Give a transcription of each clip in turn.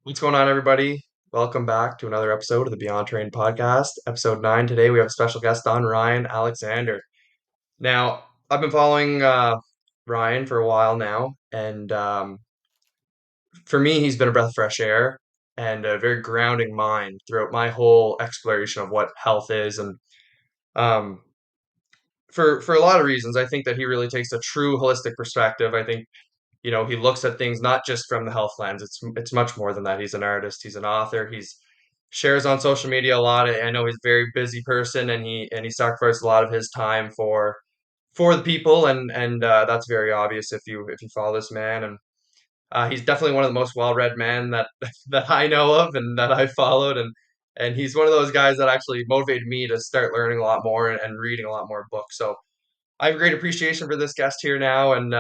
What's going on, everybody? Welcome back to another episode of the Beyond Train podcast, episode 9. Today, we have a special guest on, Ryan Aleckszander. Now, I've been following Ryan for a while now, and for me, he's been a breath of fresh air and a very grounding mind throughout my whole exploration of what health is. And um, for a lot of reasons, I think that he really takes a true holistic perspective. I think he looks at things not just from the health lens. It's much more than that. He's an artist. He's an author. He's shares on social media a lot. I know he's a very busy person, and he sacrifices a lot of his time for the people, and that's very obvious if you follow this man. And he's definitely one of the most well-read men that that I know of and that I followed, and he's one of those guys that actually motivated me to start learning a lot more and reading a lot more books. So I have a great appreciation for this guest here now, and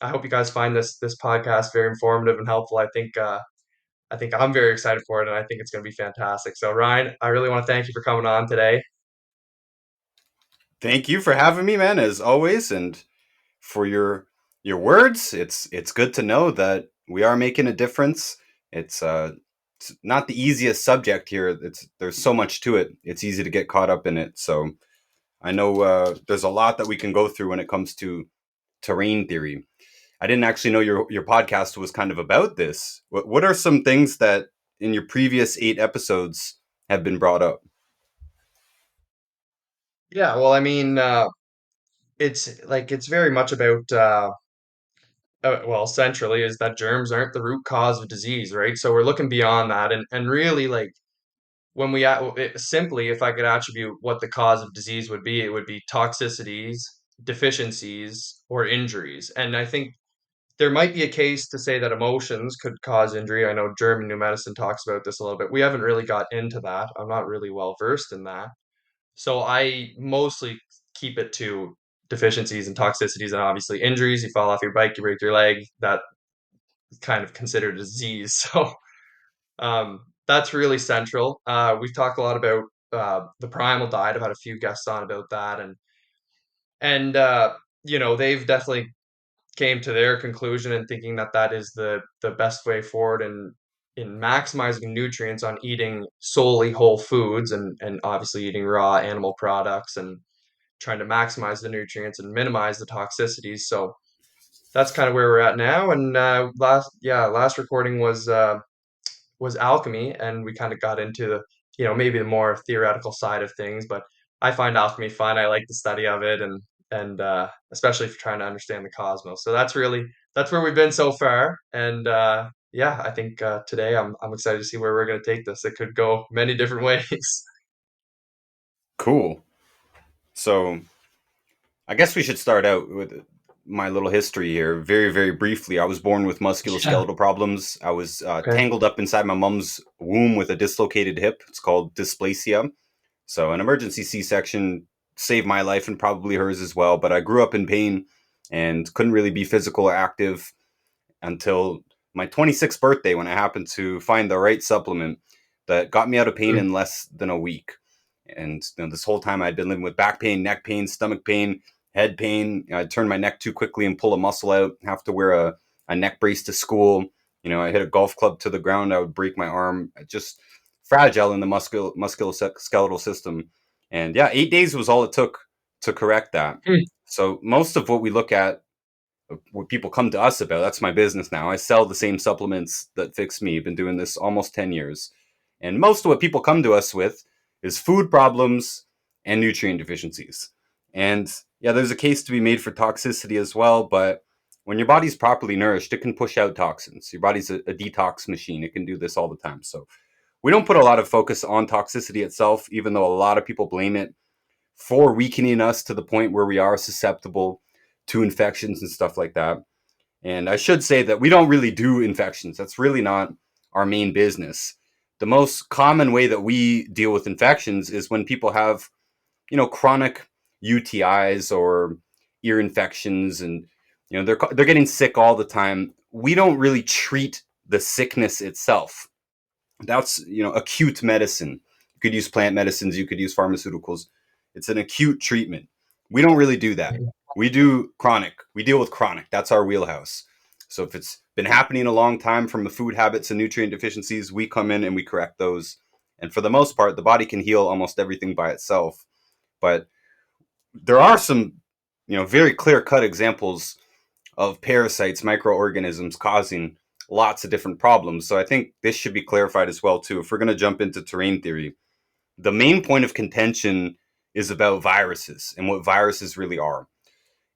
I hope you guys find this podcast very informative and helpful. I think I'm very excited for it, and I think it's going to be fantastic. So Ryan, I really want to thank you for coming on today. Thank you for having me, man, as always, and for your words. It's good to know that we are making a difference. It's not the easiest subject here. There's so much to it. It's easy to get caught up in it. So I know there's a lot that we can go through when it comes to terrain theory. I didn't actually know your podcast was kind of about this. What are some things that in your previous 8 episodes have been brought up? Yeah, well, I mean, it's very much about well, centrally is that germs aren't the root cause of disease, right? So we're looking beyond that, and really like when simply, if I could attribute what the cause of disease would be, it would be toxicities, deficiencies, or injuries. And I think there might be a case to say that emotions could cause injury. I know German new medicine talks about this a little bit. We haven't really got into that. I'm not really well versed in that. So I mostly keep it to deficiencies and toxicities and obviously injuries. You fall off your bike, you break your leg, that kind of considered a disease. So that's really central. We've talked a lot about the primal diet. I've had a few guests on about that, and they've definitely came to their conclusion and thinking that that is the best way forward in maximizing nutrients on eating solely whole foods and obviously eating raw animal products and trying to maximize the nutrients and minimize the toxicities. So that's kind of where we're at now. And last recording was alchemy, and we kind of got into maybe the more theoretical side of things. But I find alchemy fun. I like the study of it, and especially if you're trying to understand the cosmos. So that's where we've been so far. And yeah, I think today I'm excited to see where we're going to take this. It could go many different ways. Cool. So I guess we should start out with my little history here. Very, very briefly, I was born with Yeah. musculoskeletal problems. I was Okay. tangled up inside my mom's womb with a dislocated hip. It's called dysplasia. So, an emergency C section saved my life and probably hers as well. But I grew up in pain and couldn't really be physical or active until my 26th birthday when I happened to find the right supplement that got me out of pain Mm. in less than a week. And this whole time I'd been living with back pain, neck pain, stomach pain, head pain. I'd turn my neck too quickly and pull a muscle out, have to wear a neck brace to school. I hit a golf club to the ground, I would break my arm. Just fragile in the musculoskeletal system. And yeah, 8 days was all it took to correct that. Mm. So most of what we look at, what people come to us about, that's my business now. I sell the same supplements that fix me. I've been doing this almost 10 years. And most of what people come to us with is food problems and nutrient deficiencies. And yeah, there's a case to be made for toxicity as well, but when your body's properly nourished, it can push out toxins. Your body's a detox machine. It can do this all the time. So we don't put a lot of focus on toxicity itself, even though a lot of people blame it for weakening us to the point where we are susceptible to infections and stuff like that. And I should say that we don't really do infections. That's really not our main business. The most common way that we deal with infections is when people have, chronic UTIs or ear infections, and they're getting sick all the time. We don't really treat the sickness itself. That's acute medicine. You could use plant medicines, you could use pharmaceuticals. It's an acute treatment. We don't really do that. We do chronic. We deal with chronic. That's our wheelhouse. So if it's been happening a long time from the food habits and nutrient deficiencies, we come in and we correct those. And for the most part, the body can heal almost everything by itself. But there are some, very clear-cut examples of parasites, microorganisms causing lots of different problems. So I think this should be clarified as well too. If we're going to jump into terrain theory, the main point of contention is about viruses and what viruses really are.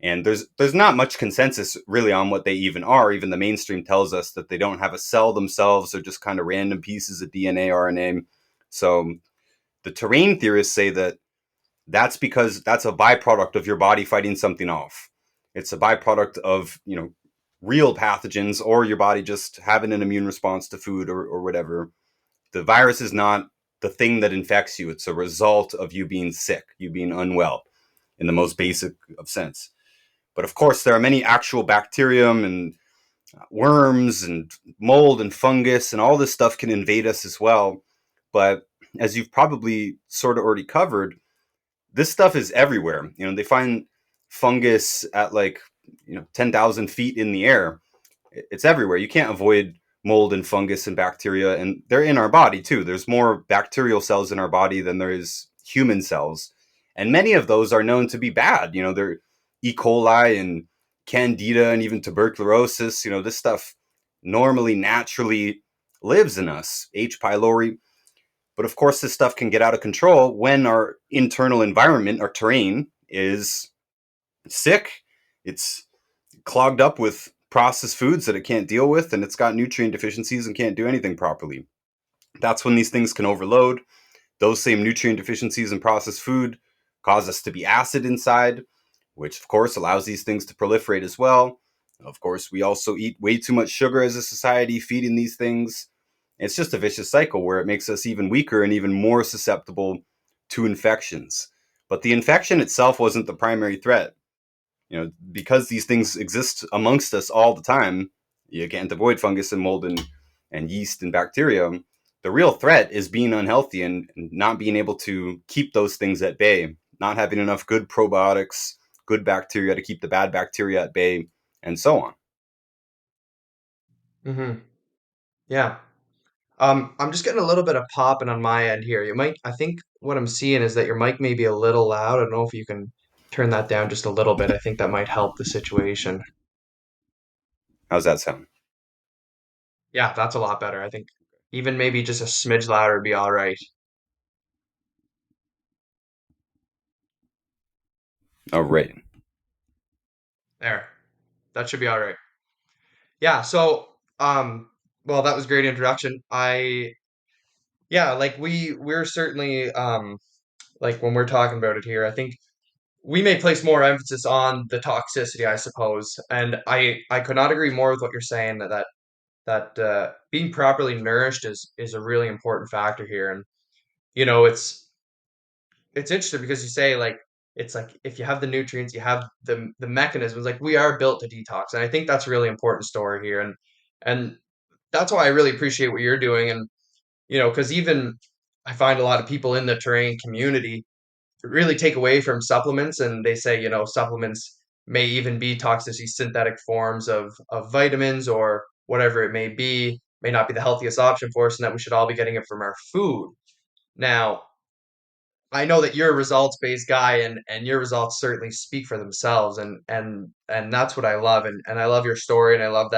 And there's not much consensus really on what they even are. Even the mainstream tells us that they don't have a cell themselves; they're just kind of random pieces of DNA, RNA. So the terrain theorists say that that's because that's a byproduct of your body fighting something off. It's a byproduct of, real pathogens or your body just having an immune response to food or whatever. The virus is not the thing that infects you. It's a result of you being sick, you being unwell in the most basic of sense. But of course, there are many actual bacterium and worms and mold and fungus and all this stuff can invade us as well. But as you've probably sort of already covered, this stuff is everywhere. They find fungus at 10,000 feet in the air. It's everywhere. You can't avoid mold and fungus and bacteria, and they're in our body too. There's more bacterial cells in our body than there is human cells. And many of those are known to be bad. They're E. coli and candida and even tuberculosis. This stuff normally, naturally lives in us. H. pylori. But of course, this stuff can get out of control when our internal environment, our terrain, is sick. It's clogged up with processed foods that it can't deal with, and it's got nutrient deficiencies and can't do anything properly. That's when these things can overload. Those same nutrient deficiencies in processed food cause us to be acid inside, which of course allows these things to proliferate as well. Of course, we also eat way too much sugar as a society, feeding these things. It's just a vicious cycle where it makes us even weaker and even more susceptible to infections. But the infection itself wasn't the primary threat. Because these things exist amongst us all the time, you can't avoid fungus and mold and yeast and bacteria. The real threat is being unhealthy and not being able to keep those things at bay, not having enough good probiotics, good bacteria to keep the bad bacteria at bay, and so on. Mm-hmm. Yeah. I'm just getting a little bit of popping on my end here. I think what I'm seeing is that your mic may be a little loud. I don't know if you can turn that down just a little bit. I think that might help the situation. How's that sound? Yeah, that's a lot better. I think even maybe just a smidge louder would be all right. Oh, right. There. That should be all right. Yeah, so well, that was a great introduction. Yeah, like we're certainly like when we're talking about it here, I think we may place more emphasis on the toxicity, I suppose. And I could not agree more with what you're saying that being properly nourished is a really important factor here. And you know, it's interesting because you say like it's like if you have the nutrients, you have the mechanisms, like we are built to detox. And I think that's a really important story here. And that's why I really appreciate what you're doing. And you know, because even I find a lot of people in the terrain community really take away from supplements, and they say, you know, supplements may even be toxicity synthetic forms of vitamins or whatever it may not be the healthiest option for us, and that we should all be getting it from our food. Now, I know that you're a results based guy, and your results certainly speak for themselves, and that's what I love, and I love your story, and I love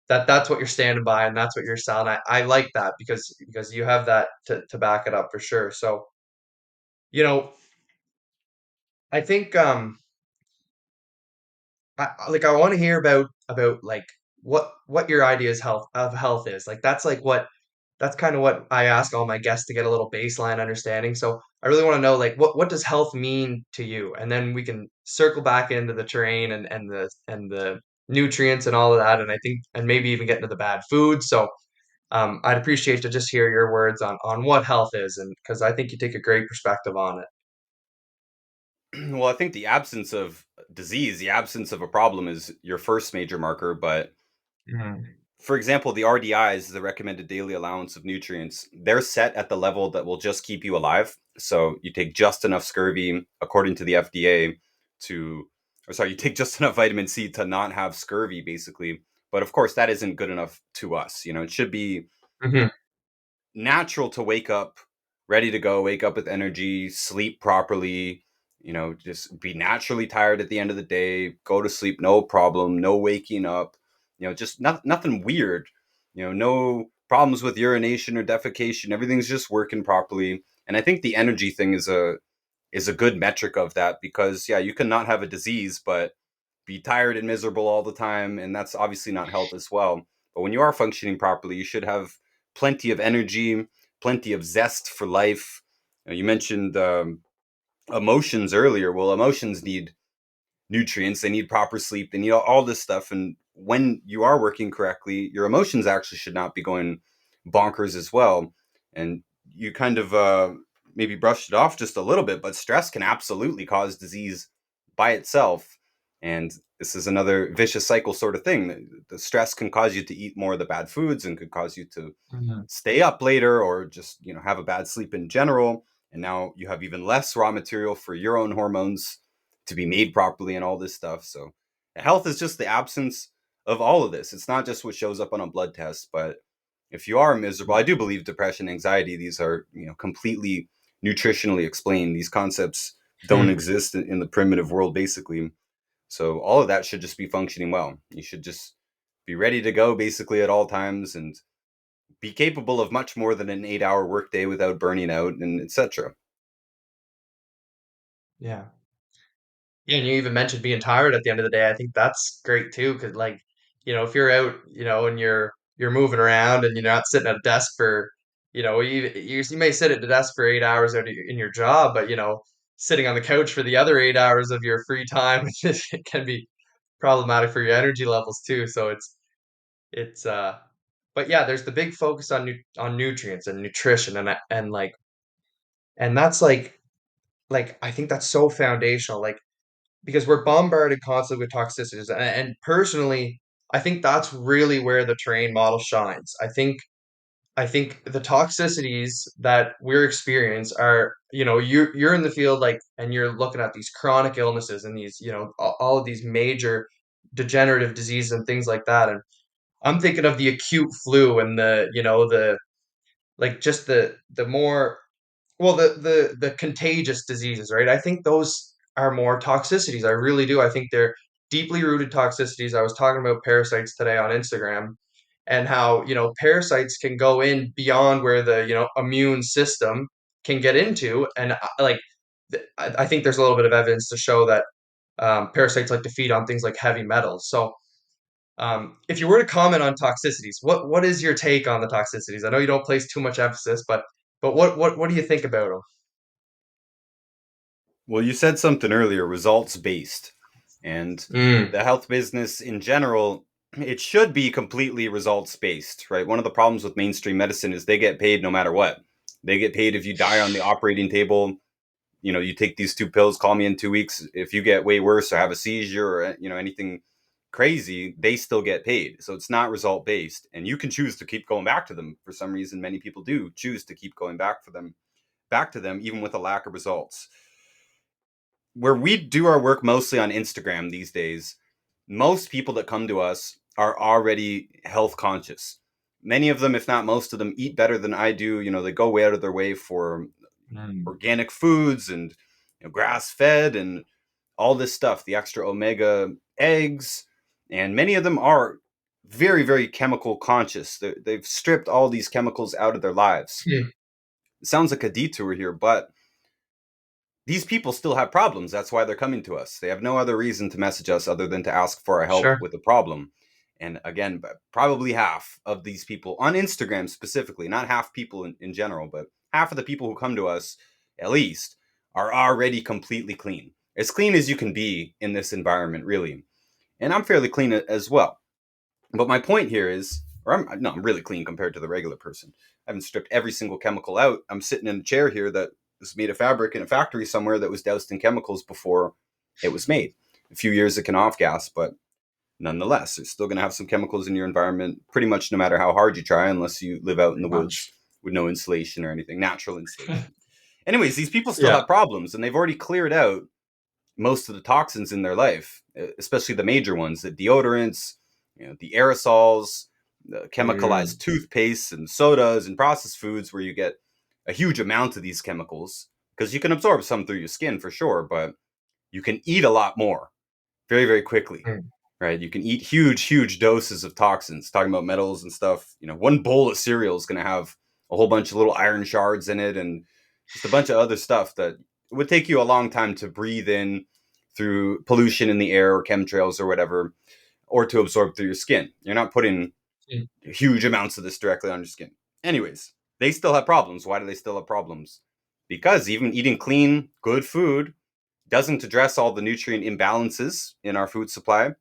that's what you're standing by, and that's what you're selling. I like that because you have that to back it up for sure. So, you know, I think I want to hear about like what your ideas health is. Like that's kind of what I ask all my guests to get a little baseline understanding. So I really want to know like what does health mean to you? And then we can circle back into the terrain and the nutrients and all of that. And I think and maybe even get into the bad food. So I'd appreciate to just hear your words on what health is, and because I think you take a great perspective on it. Well, I think the absence of disease, the absence of a problem is your first major marker. But Mhm. for example, the RDIs, the recommended daily allowance of nutrients, they're set at the level that will just keep you alive. So you take just enough scurvy, according to the FDA, to, or sorry, you take just enough vitamin C to not have scurvy, basically. But of course, that isn't good enough to us. It should be Hmm. natural to wake up ready to go, wake up with energy, sleep properly, just be naturally tired at the end of the day, go to sleep, no problem, no waking up, just nothing weird, no problems with urination or defecation. Everything's just working properly. And I think the energy thing is a good metric of that, because yeah, you can not have a disease, but be tired and miserable all the time, and that's obviously not health as well. But when you are functioning properly, you should have plenty of energy, plenty of zest for life. You mentioned emotions earlier. Well, emotions need nutrients, they need proper sleep, they need all this stuff. And when you are working correctly, your emotions actually should not be going bonkers as well. And you kind of maybe brushed it off just a little bit, but stress can absolutely cause disease by itself. And this is another vicious cycle sort of thing. The stress can cause you to eat more of the bad foods and could cause you to Hmm. stay up later, or just have a bad sleep in general. And now you have even less raw material for your own hormones to be made properly and all this stuff. So health is just the absence of all of this. It's not just what shows up on a blood test. But if you are miserable, I do believe depression, anxiety, these are completely nutritionally explained. These concepts don't exist in the primitive world, basically. So all of that should just be functioning well. You should just be ready to go basically at all times, and be capable of much more than an 8-hour workday without burning out, and etc. Yeah. Yeah, and you even mentioned being tired at the end of the day. I think that's great too, because like, if you're out, and you're moving around and you're not sitting at a desk for, you may sit at the desk for 8 hours in your job, but sitting on the couch for the other 8 hours of your free time, it can be problematic for your energy levels too. So it's but yeah, there's the big focus on on nutrients and nutrition and like and that's like I think that's so foundational. Like because we're bombarded constantly with toxicities. And personally, I think that's really where the terrain model shines. I think the toxicities that we're experiencing are, you're in the field like and you're looking at these chronic illnesses and these, all of these major degenerative diseases and things like that. And I'm thinking of the acute flu and the, the like just the more well, the contagious diseases, right? I think those are more toxicities. I really do. I think they're deeply rooted toxicities. I was talking about parasites today on Instagram and how, parasites can go in beyond where the, immune system can get into. And like, I think there's a little bit of evidence to show that parasites like to feed on things like heavy metals. So, if you were to comment on toxicities, what is your take on the toxicities? I know you don't place too much emphasis, but what do you think about them? Well, you said something earlier, results based. And Mm, the health business in general, it should be completely results based, right? One of the problems with mainstream medicine is they get paid no matter what. They get paid if you die on the operating table. You take these 2 pills, call me in 2 weeks. If you get way worse or have a seizure or anything crazy, they still get paid. So it's not result based, and you can choose to keep going back to them. For some reason, many people do choose to keep going back to them, even with a lack of results. Where we do our work mostly on Instagram these days, most people that come to us are already health conscious. Many of them, if not most of them, eat better than I do. They go way out of their way for mm, organic foods and grass fed and all this stuff, the extra omega eggs. And many of them are very, very chemical conscious. They've stripped all these chemicals out of their lives. mm, It sounds like a detour here, but these people still have problems. That's why they're coming to us. They have no other reason to message us other than to ask for our help sure. with a problem. And again, probably half of these people on Instagram specifically, not half people in general, but half of the people who come to us, at least, are already completely clean. As clean as you can be in this environment, really. And I'm fairly clean as well. But my point here is, I'm really clean compared to the regular person. I haven't stripped every single chemical out. I'm sitting in a chair here that was made of fabric in a factory somewhere that was doused in chemicals before it was made. A few years it can off gas, but nonetheless, you're still going to have some chemicals in your environment pretty much no matter how hard you try, unless you live out in Pretty the woods much. with no insulation or anything, natural insulation. Anyways, these people still Yeah. have problems, and they've already cleared out most of the toxins in their life, especially the major ones, the deodorants, The aerosols, the chemicalized Mm. toothpaste and sodas and processed foods where you get a huge amount of these chemicals, because you can absorb some through your skin for sure, but you can eat a lot more very, very quickly, Mm. right? You can eat huge, huge doses of toxins, talking about metals and stuff. One bowl of cereal is going to have a whole bunch of little iron shards in it and just a bunch of other stuff that would take you a long time to breathe in through pollution in the air or chemtrails or whatever, or to absorb through your skin. You're not putting Mm. huge amounts of this directly on your skin. Anyways, they still have problems. Why do they still have problems? Because even eating clean, good food doesn't address all the nutrient imbalances in our food supply.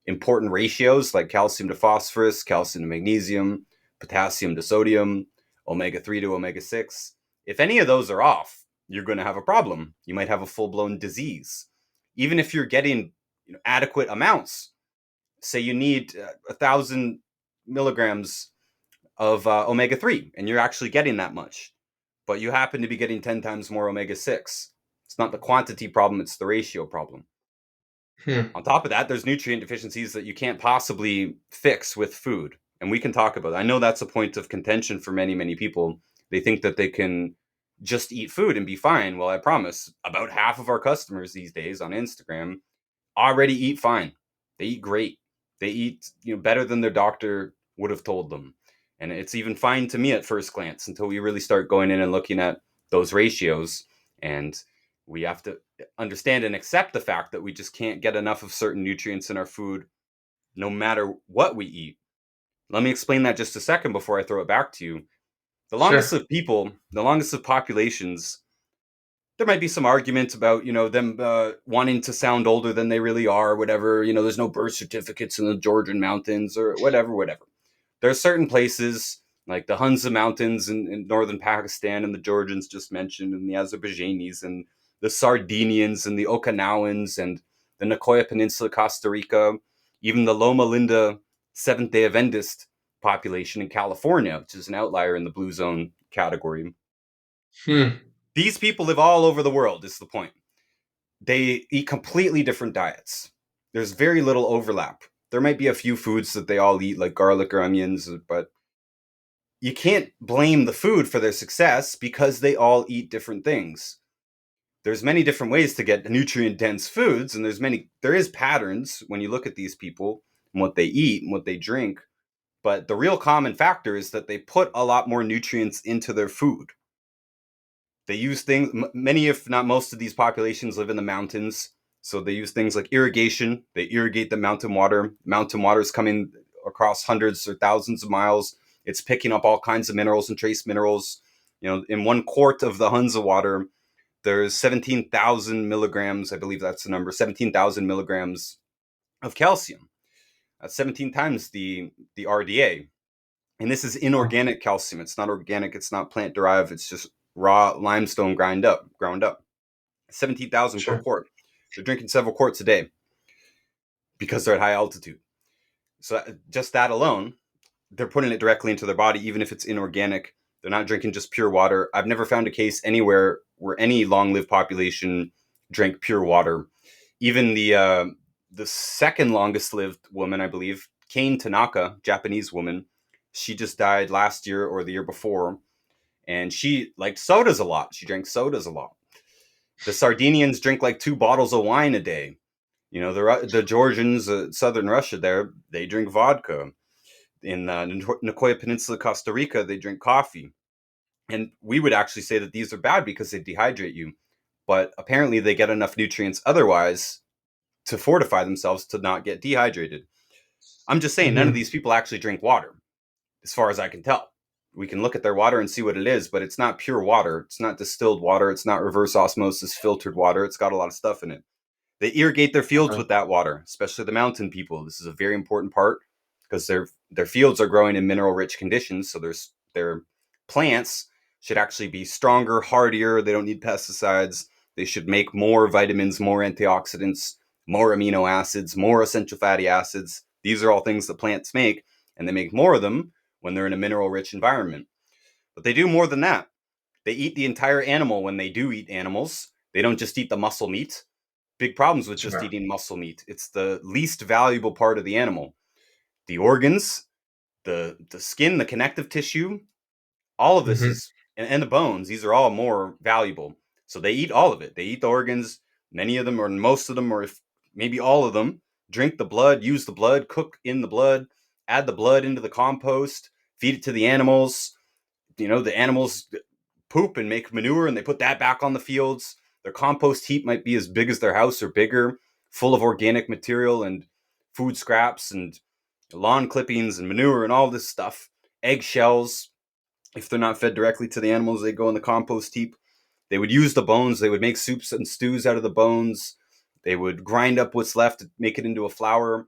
Important ratios like calcium to phosphorus, calcium to magnesium, potassium to sodium, omega 3 to omega 6. If any of those are off, you're going to have a problem. You might have a full blown disease. Even if you're getting adequate amounts, say you need 1,000 milligrams of omega 3, and you're actually getting that much, but you happen to be getting 10 times more omega 6. It's not the quantity problem, it's the ratio problem. Hmm. On top of that, there's nutrient deficiencies that you can't possibly fix with food. And we can talk about that. I know that's a point of contention for many, many people. They think that they can just eat food and be fine. Well, I promise about half of our customers these days on Instagram already eat fine. They eat great. They eat, better than their doctor would have told them. And it's even fine to me at first glance until we really start going in and looking at those ratios. And we have to understand and accept the fact that we just can't get enough of certain nutrients in our food no matter what we eat. Let me explain that just a second before I throw it back to you. The longest Sure. of people, the longest of populations, there might be some argument about them wanting to sound older than they really are, or whatever. There's no birth certificates in the Georgian mountains or whatever. There are certain places like the Hunza Mountains in northern Pakistan, and the Georgians just mentioned, and the Azerbaijanis, and the Sardinians, and the Okinawans, and the Nicoya Peninsula, Costa Rica, even the Loma Linda Seventh Day Adventist population in California, which is an outlier in the blue zone category. Hmm. These people live all over the world, is the point. They eat completely different diets. There's very little overlap. There might be a few foods that they all eat, like garlic or onions, but you can't blame the food for their success because they all eat different things. There's many different ways to get nutrient dense foods, and there is patterns when you look at these people and what they eat and what they drink. But the real common factor is that they put a lot more nutrients into their food. They use things, many, if not most of these populations live in the mountains. So they use things like irrigation. They irrigate the mountain water. Mountain water is coming across hundreds or thousands of miles. It's picking up all kinds of minerals and trace minerals. In 1 quart of the Hunza water, there's 17,000 milligrams. I believe that's the number, 17,000 milligrams of calcium. That's 17 times the RDA. And this is Oh, inorganic calcium. It's not organic. It's not plant derived. It's just raw limestone ground up. 17,000 per sure. quart. They're drinking several quarts a day because they're at high altitude. So just that alone, they're putting it directly into their body, even if it's inorganic. They're not drinking just pure water. I've never found a case anywhere where any long-lived population drank pure water. Even the second longest lived woman, I believe, Kane Tanaka, Japanese woman, she just died last year or the year before, and she liked sodas a lot. She drank sodas a lot. The Sardinians drink like 2 bottles of wine a day. The Georgians, southern Russia, they drink vodka. In Nicoya Peninsula, Costa Rica, they drink coffee. And we would actually say that these are bad because they dehydrate you. But apparently, they get enough nutrients otherwise to fortify themselves to not get dehydrated. I'm just saying, none of Hmm. these people actually drink water, as far as I can tell. We can look at their water and see what it is, but it's not pure water. It's not distilled water. It's not reverse osmosis filtered water. It's got a lot of stuff in it. They irrigate their fields Okay. with that water, especially the mountain people. This is a very important part because their fields are growing in mineral rich conditions. So their plants should actually be stronger, hardier. They don't need pesticides. They should make more vitamins, more antioxidants, more amino acids, more essential fatty acids. These are all things that plants make, and they make more of them when they're in a mineral rich environment. But they do more than that. They eat the entire animal when they do eat animals. They don't just eat the muscle meat. Big problems with just Sure. eating muscle meat. It's the least valuable part of the animal. the organs, the skin, the connective tissue, all of this Mm-hmm. is, and the bones, these are all more valuable. So they eat all of it. They eat the organs, many of them, or most of them, or if maybe all of them, drink the blood, use the blood, cook in the blood, add the blood into the compost, feed it to the animals. The animals poop and make manure, and they put that back on the fields. Their compost heap might be as big as their house or bigger, full of organic material and food scraps and lawn clippings and manure and all this stuff. Eggshells, if they're not fed directly to the animals, they go in the compost heap. They would use the bones. They would make soups and stews out of the bones. They would grind up what's left, make it into a flour.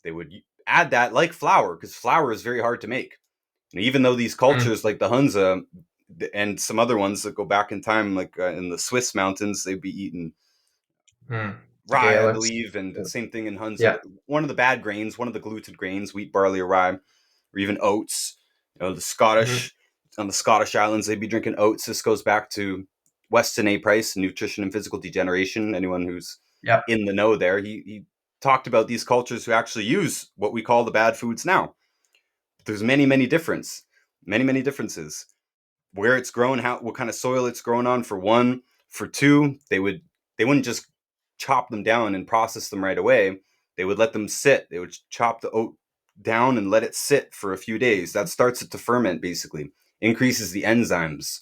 They would add that like flour, because flour is very hard to make. And even though these cultures like the Hunza and some other ones that go back in time, like in the Swiss mountains, they'd be eating Mm-hmm. rye, I Gaelics. believe, and same thing in Hunza. Yeah. But one of the bad grains, one of the gluten grains, wheat, barley, or rye, or even oats. The Mm-hmm. Scottish on the Scottish islands, they'd be drinking oats. This goes back to Weston A. Price, Nutrition and Physical Degeneration. Anyone who's Yeah. in the know there, he talked about these cultures who actually use what we call the bad foods now. There's many differences. Where it's grown, what kind of soil it's grown on, for one. For two, they wouldn't just chop them down and process them right away. They would let them sit. They would chop the oat down and let it sit for a few days. That starts it to ferment, basically. Increases the enzymes.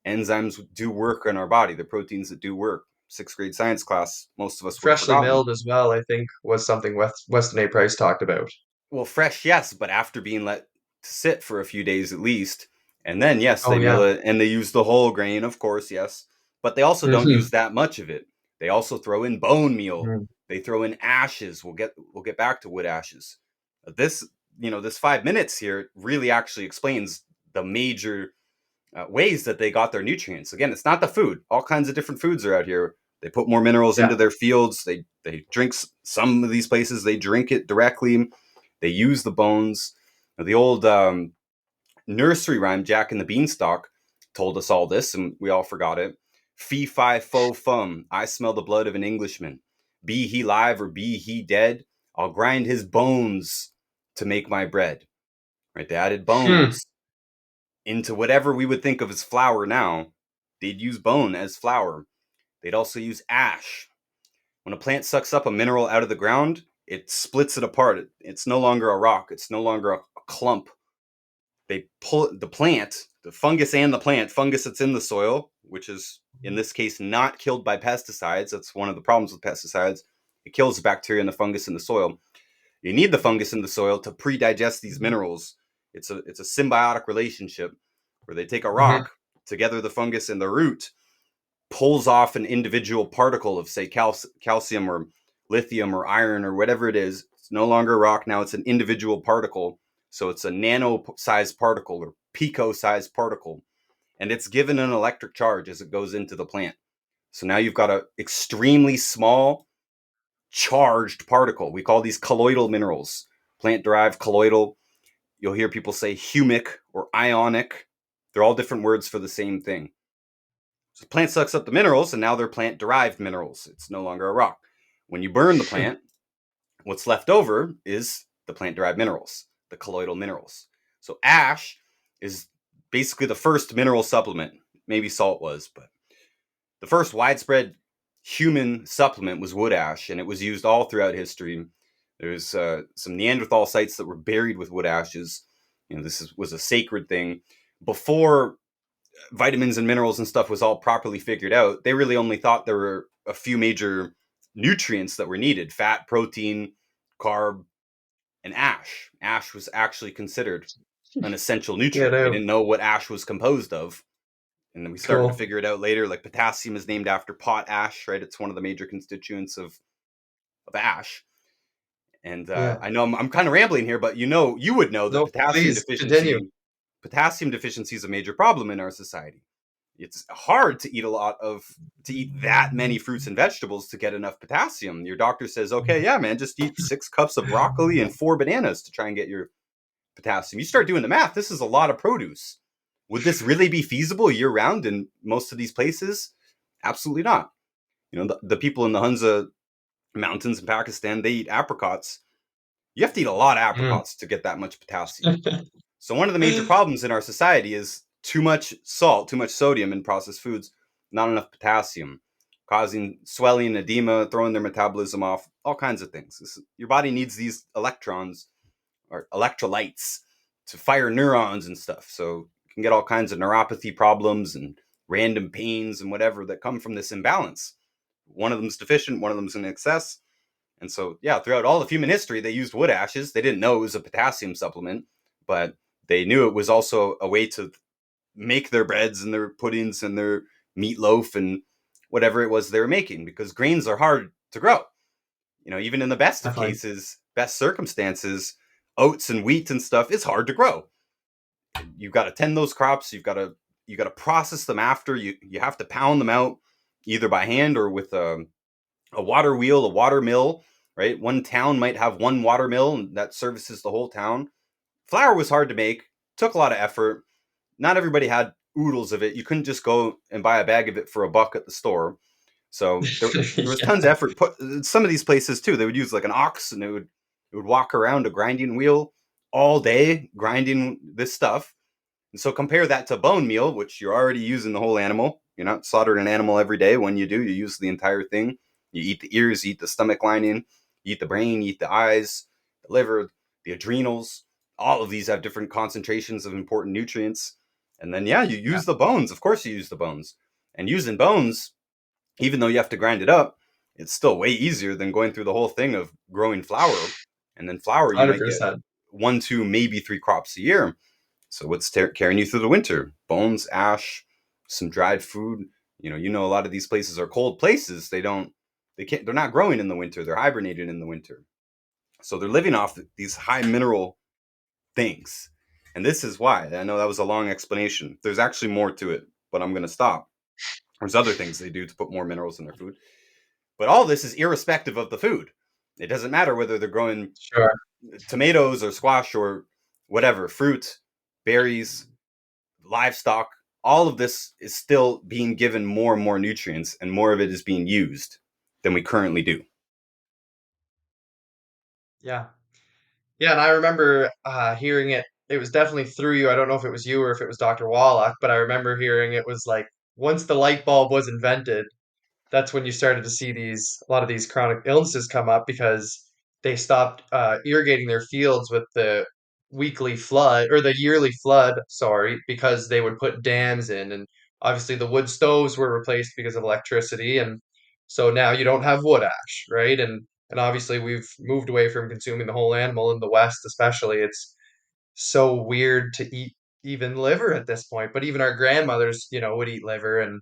Enzymes do work in our body, the proteins that do work. Sixth grade science class, most of us would have Freshly forgotten. milled as well, I think, was something Weston A. Price talked about. Well, fresh, yes, but after being let to sit for a few days at least. And then, yes, Oh they yeah. mill it and they use the whole grain, of course, yes. But they also don't Mm-hmm. use that much of it. They also throw in bone meal. Mm-hmm. They throw in ashes. We'll get back to wood ashes. This, this 5 minutes here really actually explains the major ways that they got their nutrients. Again, it's not the food. All kinds of different foods are out here. They put more minerals Yeah. into their fields. They drink, some of these places. They drink it directly. They use the bones. The old nursery rhyme, Jack and the Beanstalk, told us all this, and we all forgot it. Fee, fi, fo, fum. I smell the blood of an Englishman. Be he live or be he dead, I'll grind his bones to make my bread. Right? They added Hmm. bones into whatever we would think of as flour now. They'd use bone as flour. They'd also use ash. When a plant sucks up a mineral out of the ground, it splits it apart. It's no longer a rock. It's no longer a clump. They pull the plant, the fungus and the plant, fungus that's in the soil, which is in this case not killed by pesticides. That's one of the problems with pesticides. It kills the bacteria and the fungus in the soil. You need the fungus in the soil to pre-digest these minerals. It's a symbiotic relationship where they take a Mm-hmm. rock, together the fungus and the root pulls off an individual particle of, say, calcium or lithium or iron or whatever it is. It's no longer a rock. Now it's an individual particle. So it's a nano-sized particle or pico-sized particle. And it's given an electric charge as it goes into the plant. So now you've got an extremely small charged particle. We call these colloidal minerals. Plant-derived colloidal. You'll hear people say humic or ionic. They're all different words for the same thing. So the plant sucks up the minerals, and now they're plant-derived minerals. It's no longer a rock. When you burn the plant, what's left over is the plant-derived minerals, the colloidal minerals. So ash is basically the first mineral supplement. Maybe salt was, but the first widespread human supplement was wood ash, and it was used all throughout history. There's some Neanderthal sites that were buried with wood ashes. This was a sacred thing. Before vitamins and minerals and stuff was all properly figured out, they really only thought there were a few major nutrients that were needed: fat, protein, carb, and ash. Ash was actually considered an essential Yeah, nutrient. They no. didn't know what ash was composed of. And then we started to Cool. figure it out later. Like potassium is named after potash, right? It's one of the major constituents of ash. And Yeah. I know I'm kind of rambling here, but you would know that No, please continue. potassium deficiency is a major problem in our society. It's hard to eat that many fruits and vegetables to get enough potassium. Your doctor says, okay, yeah, man, just eat 6 cups of broccoli and 4 bananas to try and get your potassium. You start doing the math. This is a lot of produce. Would this really be feasible year round in most of these places? Absolutely not. The people in the Hunza mountains in Pakistan, they eat apricots. You have to eat a lot of Mm. apricots to get that much potassium. So one of the major problems in our society is too much salt, too much sodium in processed foods, not enough potassium, causing swelling, edema, throwing their metabolism off, all kinds of things. Your body needs these electrons or electrolytes to fire neurons and stuff. So you can get all kinds of neuropathy problems and random pains and whatever that come from this imbalance. One of them's deficient, one of them's in excess. And so, yeah, throughout all of human history, they used wood ashes. They didn't know it was a potassium supplement, but they knew it was also a way to make their breads and their puddings and their meatloaf and whatever it was they were making, because grains are hard to grow. Even in the best of Definitely. cases, best circumstances, oats and wheat and stuff is hard to grow. You've got to tend those crops. You got to process them after. You have to pound them out either by hand or with a water wheel, a water mill, right? One town might have one water mill and that services the whole town. Flour was hard to make, took a lot of effort. Not everybody had oodles of it. You couldn't just go and buy a bag of it for $1 at the store. So there was tons Yeah, of effort. Some of these places too, they would use like an ox and it would walk around a grinding wheel all day grinding this stuff. And so compare that to bone meal, which you're already using the whole animal. You're not slaughtering an animal every day. When you do, you use the entire thing. You eat the ears, you eat the stomach lining, you eat the brain, you eat the eyes, the liver, the adrenals. All of these have different concentrations of important nutrients. And then, yeah, you yeah, use the bones. Of course, you use the bones. And using bones, even though you have to grind it up, it's still way easier than going through the whole thing of growing flour. And then flour, you might get 100%. one, two, maybe three crops a year. So what's carrying you through the winter? Bones, ash, some dried food. A lot of these places are cold places. They're not growing in the winter. They're hibernating in the winter. So they're living off these high mineral things. And this is why. I know that was a long explanation. There's actually more to it, but I'm going to stop. There's other things they do to put more minerals in their food. But all this is irrespective of the food. It doesn't matter whether they're growing Sure. tomatoes or squash or whatever, fruit, berries, livestock. All of this is still being given more and more nutrients, and more of it is being used than we currently do. Yeah. Yeah, and I remember hearing it. It was definitely through you. I don't know if it was you or if it was Dr. Wallach, but I remember hearing it was like once the light bulb was invented, that's when you started to see a lot of these chronic illnesses come up because they stopped irrigating their fields with the weekly flood or the yearly flood, sorry, because they would put dams in, and obviously the wood stoves were replaced because of electricity, and so now you don't have wood ash, right? And obviously we've moved away from consuming the whole animal in the West, especially. It's so weird to eat even liver at this point, but even our grandmothers, would eat liver, and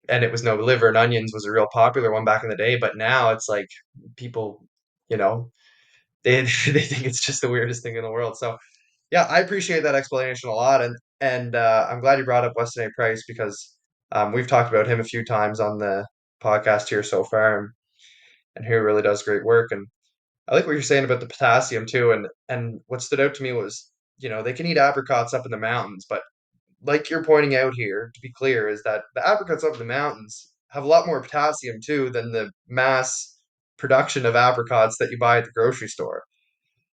it was no liver and onions was a real popular one back in the day, but now it's like people, you know, they they think it's just the weirdest thing in the world. So yeah, I appreciate that explanation a lot, and I'm glad you brought up Weston A. Price because we've talked about him a few times on the podcast here so far, and he really does great work. And I like what you're saying about the potassium too. And what stood out to me was, they can eat apricots up in the mountains, but like you're pointing out here, to be clear, is that the apricots up in the mountains have a lot more potassium too than the mass production of apricots that you buy at the grocery store.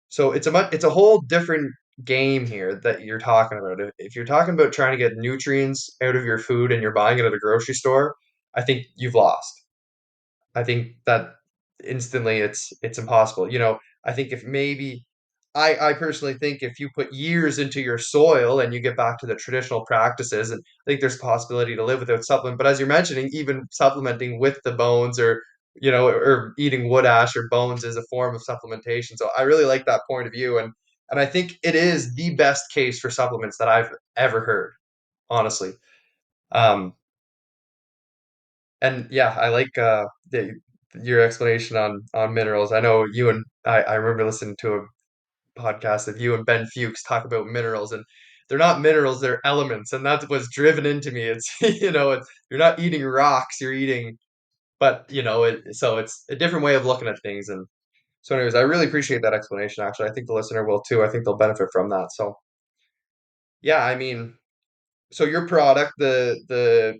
So it's a whole different game here that you're talking about. If you're talking about trying to get nutrients out of your food and you're buying it at a grocery store, I think you've lost. I think that instantly it's impossible. I think if maybe I personally think if you put years into your soil and you get back to the traditional practices, and I think there's a possibility to live without supplement. But as you're mentioning, even supplementing with the bones or or eating wood ash or bones is a form of supplementation. So I really like that point of view, and I think it is the best case for supplements that I've ever heard, honestly. Um, and yeah, I like your explanation on minerals. I know I remember listening to a podcast of you and Ben Fuchs talk about minerals, and they're not minerals, they're elements, and that's what's driven into me. It's you're not eating rocks, you're eating, but so it's a different way of looking at things. And so, anyways, I really appreciate that explanation. Actually, I think the listener will too. I think they'll benefit from that. So yeah, I mean, so your product, the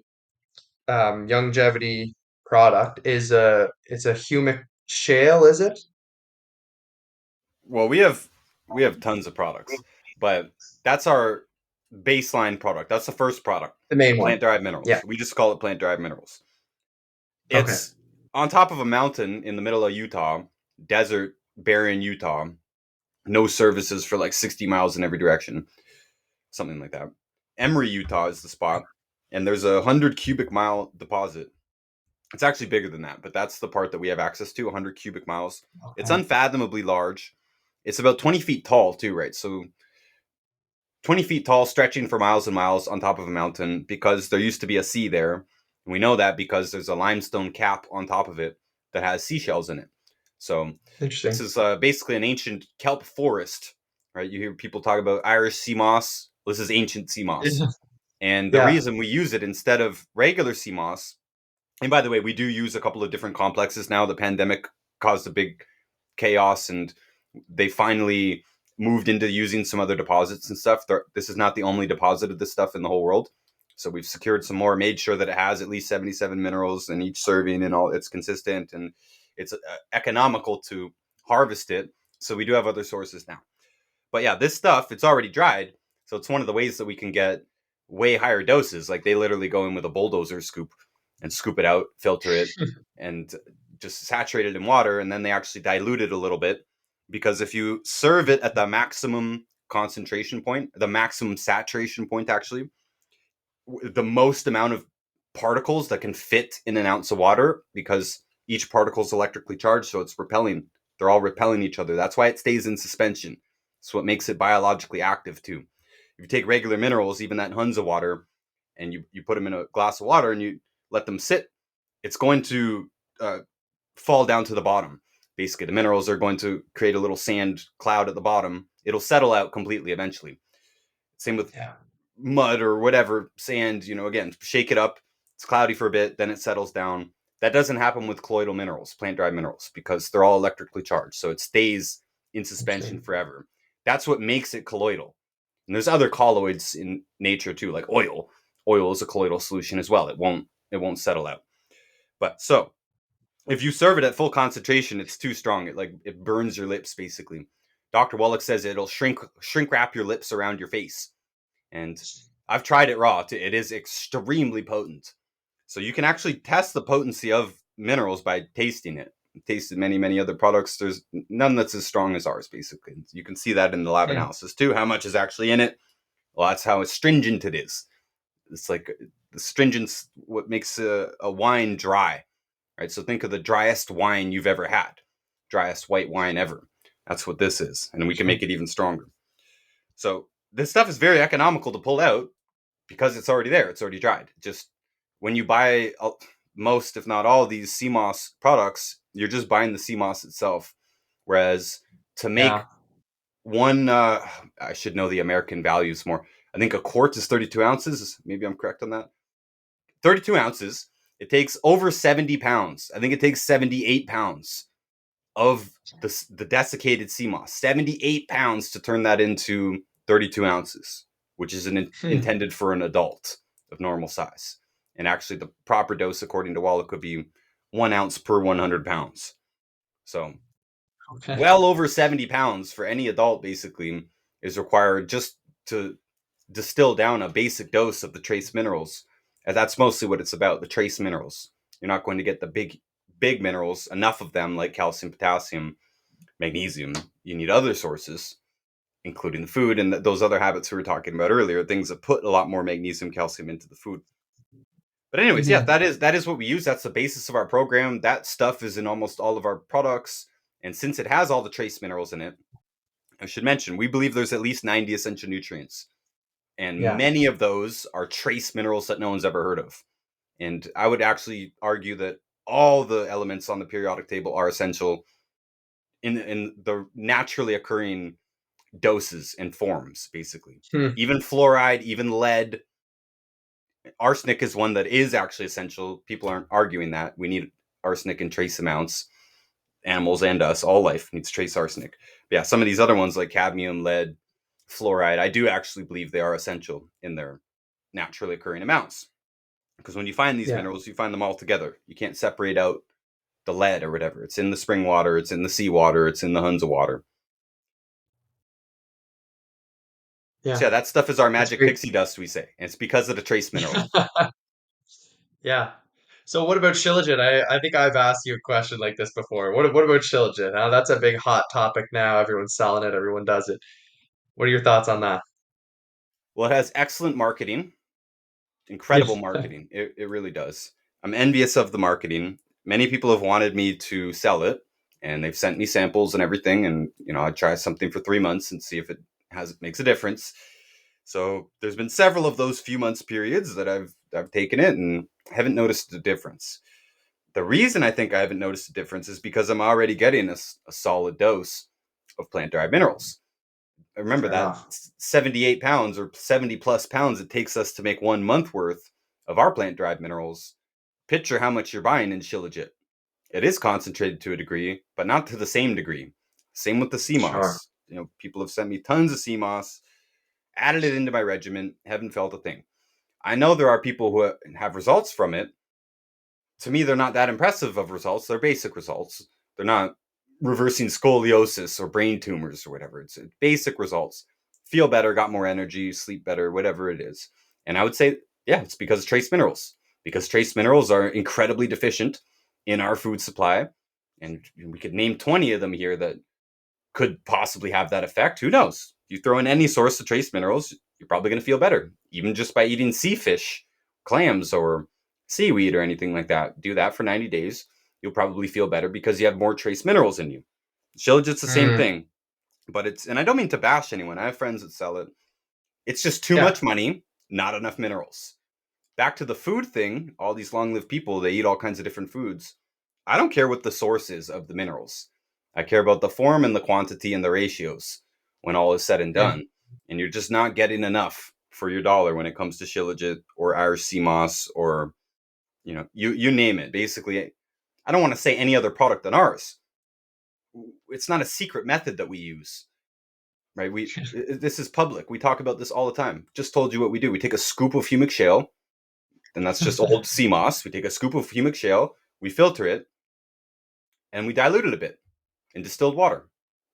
Youngevity product is it's a humic shale, is it? Well, we have tons of products, but that's our baseline product. That's the first product, The main one. plant derived Yeah. minerals. We just call it plant derived minerals. Okay. It's on top of a mountain in the middle of Utah, desert, barren Utah, no services for like 60 miles in every direction, something like that. Emory, Utah is the spot, and there's a 100 cubic mile deposit. It's actually bigger than that, but that's the part that we have access to, 100 cubic miles. It's Okay. unfathomably large. It's about 20 feet tall, too, right? So 20 feet tall, stretching for miles and miles on top of a mountain because there used to be a sea there. And we know that because there's a limestone cap on top of it that has seashells in it. So this Interesting. is basically an ancient kelp forest, right? You hear people talk about Irish sea moss. This is ancient sea moss. And the Yeah. reason we use it instead of regular sea moss, and by the way, we do use a couple of different complexes now. The pandemic caused a big chaos, and they finally moved into using some other deposits and stuff. This is not the only deposit of this stuff in the whole world. So we've secured some more, made sure that it has at least 77 minerals in each serving, and all it's consistent and it's economical to harvest it. So we do have other sources now. But yeah, this stuff, it's already dried. So it's one of the ways that we can get way higher doses. Like they literally go in with a bulldozer scoop and scoop it out, filter it, and just saturate it in water. And then they actually dilute it a little bit. Because if you serve it at the maximum concentration point, the maximum saturation point, actually, the most amount of particles that can fit in an ounce of water, because each particle is electrically charged, so it's repelling. They're all repelling each other. That's why it stays in suspension. That's what makes it biologically active too. If you take regular minerals, even that Hunza water, and you put them in a glass of water and you let them sit, it's going to fall down to the bottom. Basically, the minerals are going to create a little sand cloud at the bottom. It'll settle out completely eventually. Same with Yeah. mud or whatever, sand, again, shake it up. It's cloudy for a bit, then it settles down. That doesn't happen with colloidal minerals, plant derived minerals, because they're all electrically charged. So it stays in suspension Interesting. forever. That's what makes it colloidal. And there's other colloids in nature too, like oil. Oil is a colloidal solution as well. It won't settle out. But so if you serve it at full concentration, it's too strong. It burns your lips basically. Dr. Wallach says it'll shrink wrap your lips around your face. And I've tried it raw. It is extremely potent. So you can actually test the potency of minerals by tasting it. I've tasted many, many other products. There's none that's as strong as ours, basically. You can see that in the lab Hmm. analysis too, how much is actually in it. Well, that's how astringent it is. It's like the stringence, what makes a wine dry, right? So think of the driest wine you've ever had, driest white wine ever. That's what this is. And we can make Interesting. it even stronger. So this stuff is very economical to pull out because it's already there. It's already dried. Just when you buy most, if not all, of these CMOS products, you're just buying the CMOS itself. Whereas to make Yeah. one, I should know the American values more. I think a quart is 32 ounces. Maybe I'm correct on that. 32 ounces. It takes over 70 pounds. I think it takes 78 pounds of the desiccated sea moss. 78 pounds to turn that into 32 ounces, which is Hmm. intended for an adult of normal size. And actually, the proper dose, according to Wallach, could be 1 ounce per 100 pounds. So, Okay. well over 70 pounds for any adult, basically, is required just to distill down a basic dose of the trace minerals. And that's mostly what it's about, the trace minerals. You're not going to get the big minerals, enough of them, like calcium, potassium, magnesium. You need other sources, including the food and those other habits we were talking about earlier, things that put a lot more magnesium, calcium into the food. But anyways, yeah, Hmm. that is what we use. That's the basis of our program. That stuff is in almost all of our products. And since it has all the trace minerals in it, I should mention, we believe there's at least 90 essential nutrients. And Yeah. many of those are trace minerals that no one's ever heard of. And I would actually argue that all the elements on the periodic table are essential in the naturally occurring doses and forms, basically. Hmm. Even fluoride, even lead, arsenic is one that is actually essential. People aren't arguing that. We need arsenic in trace amounts. Animals and us, all life needs trace arsenic. But yeah, some of these other ones like cadmium, lead, fluoride, I do actually believe they are essential in their naturally occurring amounts. Because when you find these Yeah. minerals, you find them all together. You can't separate out the lead or whatever. It's in the spring water, it's in the sea water, it's in the Hunza water. So yeah, Yeah, that stuff is our that's magic great. pixie dust, we say. And it's because of the trace minerals. Yeah. So what about Shilajit? I think I've asked you a question like this before. What about Shilajit? That's a big hot topic now. Everyone's selling it. Everyone does it. What are your thoughts on that? Well, it has excellent marketing, Yeah. incredible marketing. It really does. I'm envious of the marketing. Many people have wanted me to sell it, and they've sent me samples and everything. And I try something for 3 months and see if it makes a difference. So there's been several of those few months periods that I've taken it and haven't noticed a difference. The reason I think I haven't noticed a difference is because I'm already getting a solid dose of plant derived minerals. Remember Fair that enough. 78 pounds or 70 plus pounds it takes us to make 1 month worth of our plant derived minerals. Picture how much you're buying in Shilajit. It is concentrated to a degree, but not to the same degree. Same with the Sure. Seamoss. People have sent me tons of Seamoss, added it into my regimen, haven't felt a thing. I know there are people who have results from it. To me, they're not that impressive of results. They're basic results. They're not reversing scoliosis or brain tumors or whatever. It's basic results. Feel better, got more energy, sleep better, whatever it is. And I would say, yeah, it's because of trace minerals. Because trace minerals are incredibly deficient in our food supply. And we could name 20 of them here that could possibly have that effect. Who knows? If you throw in any source of trace minerals, you're probably going to feel better, even just by eating sea fish, clams, or seaweed or anything like that. Do that for 90 days. You'll probably feel better because you have more trace minerals in you. Shilajit's the same Mm, thing, but and I don't mean to bash anyone. I have friends that sell it. It's just too yeah. much money, not enough minerals. Back to the food thing, all these long lived people, they eat all kinds of different foods. I don't care what the source is of the minerals. I care about the form and the quantity and the ratios when all is said and Mm, done. And you're just not getting enough for your dollar when it comes to Shilajit or Irish sea moss or you name it. Basically, I don't want to say any other product than ours. It's not a secret method that we use, right? This is public. We talk about this all the time. Just told you what we do. We take a scoop of humic shale, and that's just old sea moss. We take a scoop of humic shale, we filter it, and we dilute it a bit in distilled water.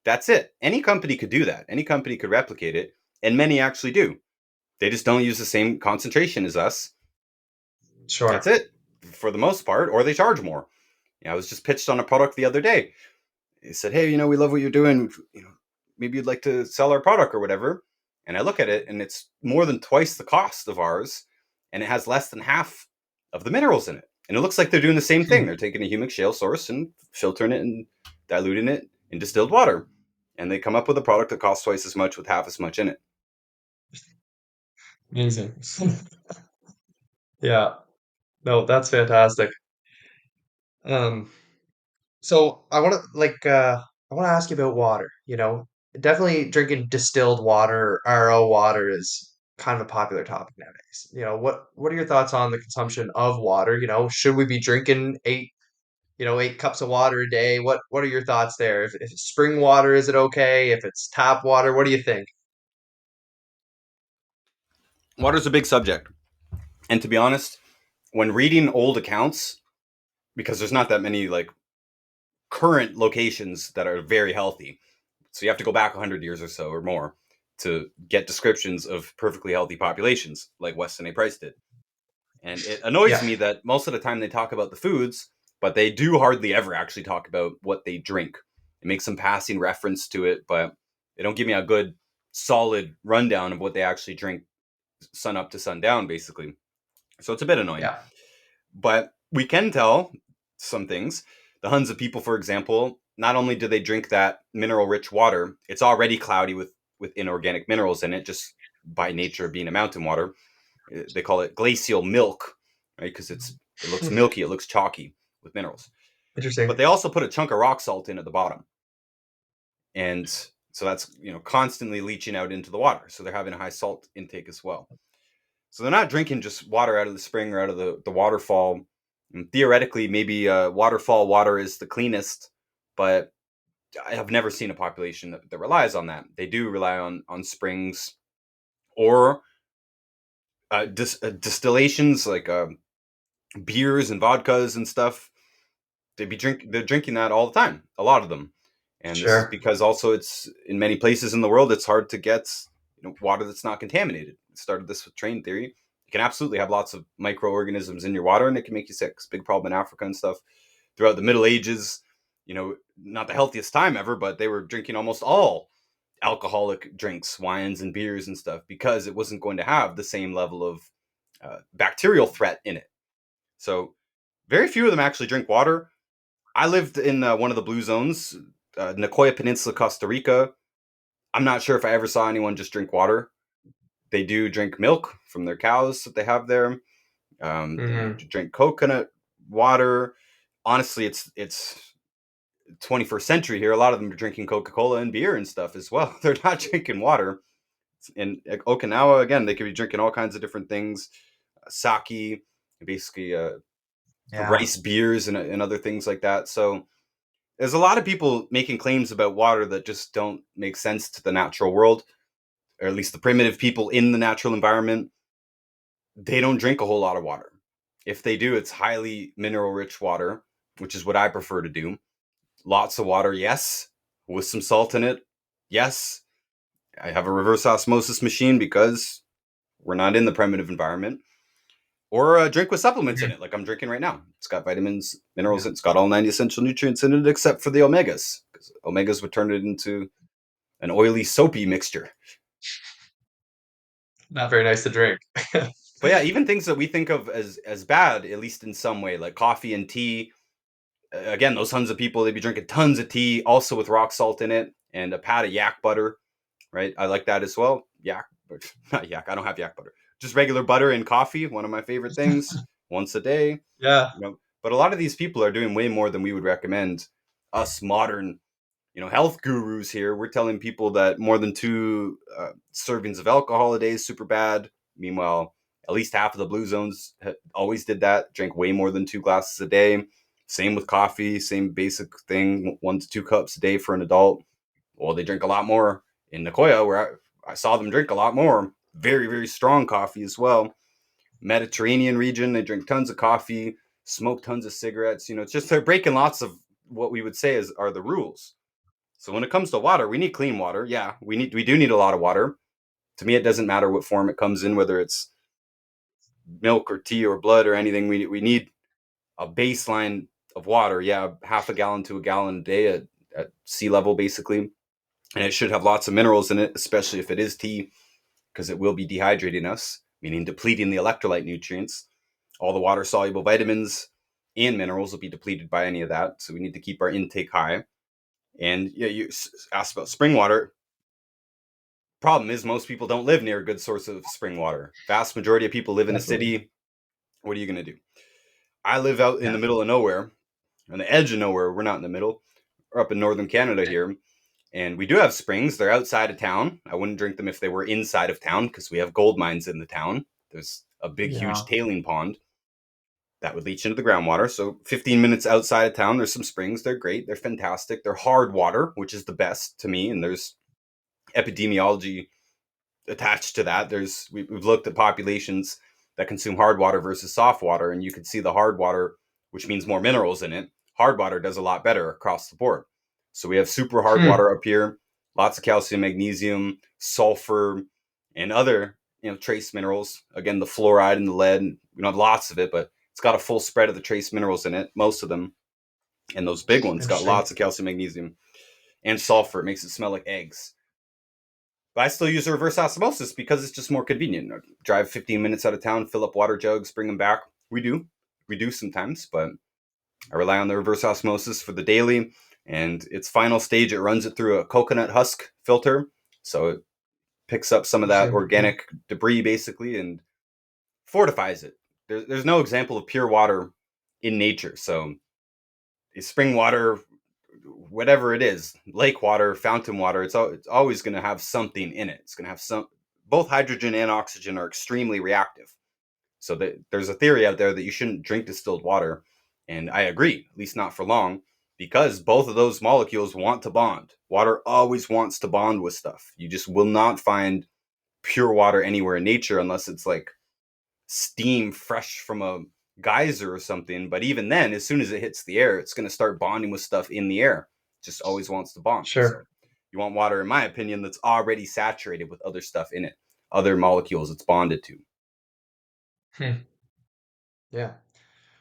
That's it. Any company could do that. Any company could replicate it, and many actually do. They just don't use the same concentration as us. That's sure. it for the most part, or they charge more. I was just pitched on a product the other day. They said, "Hey, we love what you're doing. Maybe you'd like to sell our product or whatever." And I look at it, and it's more than twice the cost of ours, and it has less than half of the minerals in it. And it looks like they're doing the same thing. They're taking a humic shale source and filtering it and diluting it in distilled water, and they come up with a product that costs twice as much with half as much in it. Amazing. Yeah. No, that's fantastic. Um, so I want to ask you about water, Definitely drinking distilled water, RO water is kind of a popular topic nowadays. What are your thoughts on the consumption of water? Should we be drinking 8 cups of water a day? What are your thoughts there? If it's spring water, is it okay? If it's tap water, what do you think? Water's a big subject, and to be honest, when reading old accounts, because there's not that many like current locations that are very healthy. So you have to go back 100 years or so or more to get descriptions of perfectly healthy populations like Weston A. Price did. And it annoys Yeah, me that most of the time they talk about the foods, but they do hardly ever actually talk about what they drink. It makes some passing reference to it, but they don't give me a good, solid rundown of what they actually drink sun up to sundown, basically. So it's a bit annoying. yeah, But we can tell some things. The Hunza people, for example, not only do they drink that mineral rich water, it's already cloudy with inorganic minerals in it, just by nature of being a mountain water. They call it glacial milk, right? Because it looks milky, it looks chalky with minerals. But interesting. they also put a chunk of rock salt in at the bottom, and so that's constantly leaching out into the water. So they're having a high salt intake as well. So they're not drinking just water out of the spring or out of the waterfall. And theoretically, maybe waterfall water is the cleanest, but I have never seen a population that relies on that. They do rely on springs or distillations like beers and vodkas and stuff. They're drinking that all the time, a lot of them. And this is Sure. because also it's in many places in the world it's hard to get water that's not contaminated. Started this with train theory. You can absolutely have lots of microorganisms in your water, and it can make you sick. It's a big problem in Africa and stuff. Throughout the Middle Ages, not the healthiest time ever, but they were drinking almost all alcoholic drinks, wines and beers and stuff, because it wasn't going to have the same level of bacterial threat in it. So very few of them actually drink water. I lived in one of the blue zones, Nicoya Peninsula, Costa Rica. I'm not sure if I ever saw anyone just drink water. They do drink milk from their cows that they have there. They Hmm. drink coconut water. Honestly, it's 21st century here. A lot of them are drinking Coca-Cola and beer and stuff as well. They're not drinking water. In Okinawa, again, they could be drinking all kinds of different things, sake, basically Yeah. rice beers and other things like that. So there's a lot of people making claims about water that just don't make sense to the natural world, or at least the primitive people in the natural environment. They don't drink a whole lot of water. If they do, it's highly mineral rich water, which is what I prefer to do. Lots of water, yes, with some salt in it, yes. I have a reverse osmosis machine because we're not in the primitive environment. Or a drink with supplements in Mhm. it, like I'm drinking right now. It's got vitamins, minerals, Yeah. it's got all 90 essential nutrients in it except for the omegas, because omegas would turn it into an oily, soapy mixture. Not very nice to drink. But yeah, even things that we think of as bad, at least in some way, like coffee and tea. Again, those tons of people, they'd be drinking tons of tea, also with rock salt in it, and a pat of yak butter, right? I like that as well. Yak, not yak. I don't have yak butter. Just regular butter in coffee. One of my favorite things. Once a day. Yeah. But a lot of these people are doing way more than we would recommend. Us modern, health gurus here, we're telling people that more than two servings of alcohol a day is super bad. Meanwhile, at least half of the blue zones always did that. Drank way more than 2 glasses a day. Same with coffee. Same basic thing. 1 to 2 cups a day for an adult. Well, they drink a lot more in Nicoya, where I saw them drink a lot more. Very, very strong coffee as well. Mediterranean region, they drink tons of coffee, smoke tons of cigarettes. It's just they're breaking lots of what we would say are the rules. So when it comes to water, we need clean water. Yeah, we do need a lot of water. To me, it doesn't matter what form it comes in, whether it's milk or tea or blood or anything. We need a baseline of water. Yeah, half a gallon to a gallon a day at sea level, basically. And it should have lots of minerals in it, especially if it is tea, because it will be dehydrating us, meaning depleting the electrolyte nutrients. All the water soluble vitamins and minerals will be depleted by any of that. So we need to keep our intake high. And yeah, you asked about spring water. Problem is, most people don't live near a good source of spring water. Vast majority of people live in a Exactly. city. What are you going to do? I live out in Yeah. the middle of nowhere, on the edge of nowhere. We're not in the middle. We're up in northern Canada here. And we do have springs. They're outside of town. I wouldn't drink them if they were inside of town because we have gold mines in the town. There's a big, huge Yeah. tailing pond that would leach into the groundwater. So 15 minutes outside of town, there's some springs. They're great. They're fantastic. They're hard water, which is the best to me. And there's epidemiology attached to that. We've looked at populations that consume hard water versus soft water, and you can see the hard water, which means more minerals in it. Hard water does a lot better across the board. So we have super hard Hmm. water up here, lots of calcium, magnesium, sulfur, and other trace minerals. Again, the fluoride and the lead. We don't have lots of it, but it's got a full spread of the trace minerals in it. Most of them, and those big ones got Interesting. lots of calcium, magnesium, and sulfur. It makes it smell like eggs. But I still use reverse osmosis because it's just more convenient. I drive 15 minutes out of town, fill up water jugs, bring them back. We do sometimes, but I rely on the reverse osmosis for the daily. And its final stage, it runs it through a coconut husk filter, so it picks up some of that Interesting. Yeah. organic debris basically and fortifies it. There's no example of pure water in nature, so spring water, whatever it is, lake water, fountain water, it's always going to have something in it. It's going to have some. Both hydrogen and oxygen are extremely reactive. So there's a theory out there that you shouldn't drink distilled water, and I agree, at least not for long, because both of those molecules want to bond. Water always wants to bond with stuff. You just will not find pure water anywhere in nature unless it's like steam fresh from a geyser or something. But even then, as soon as it hits the air, it's going to start bonding with stuff in the air. It just always wants to bond. So Sure. You want water, in my opinion, that's already saturated with other stuff in it, other molecules it's bonded to. Hmm. Yeah.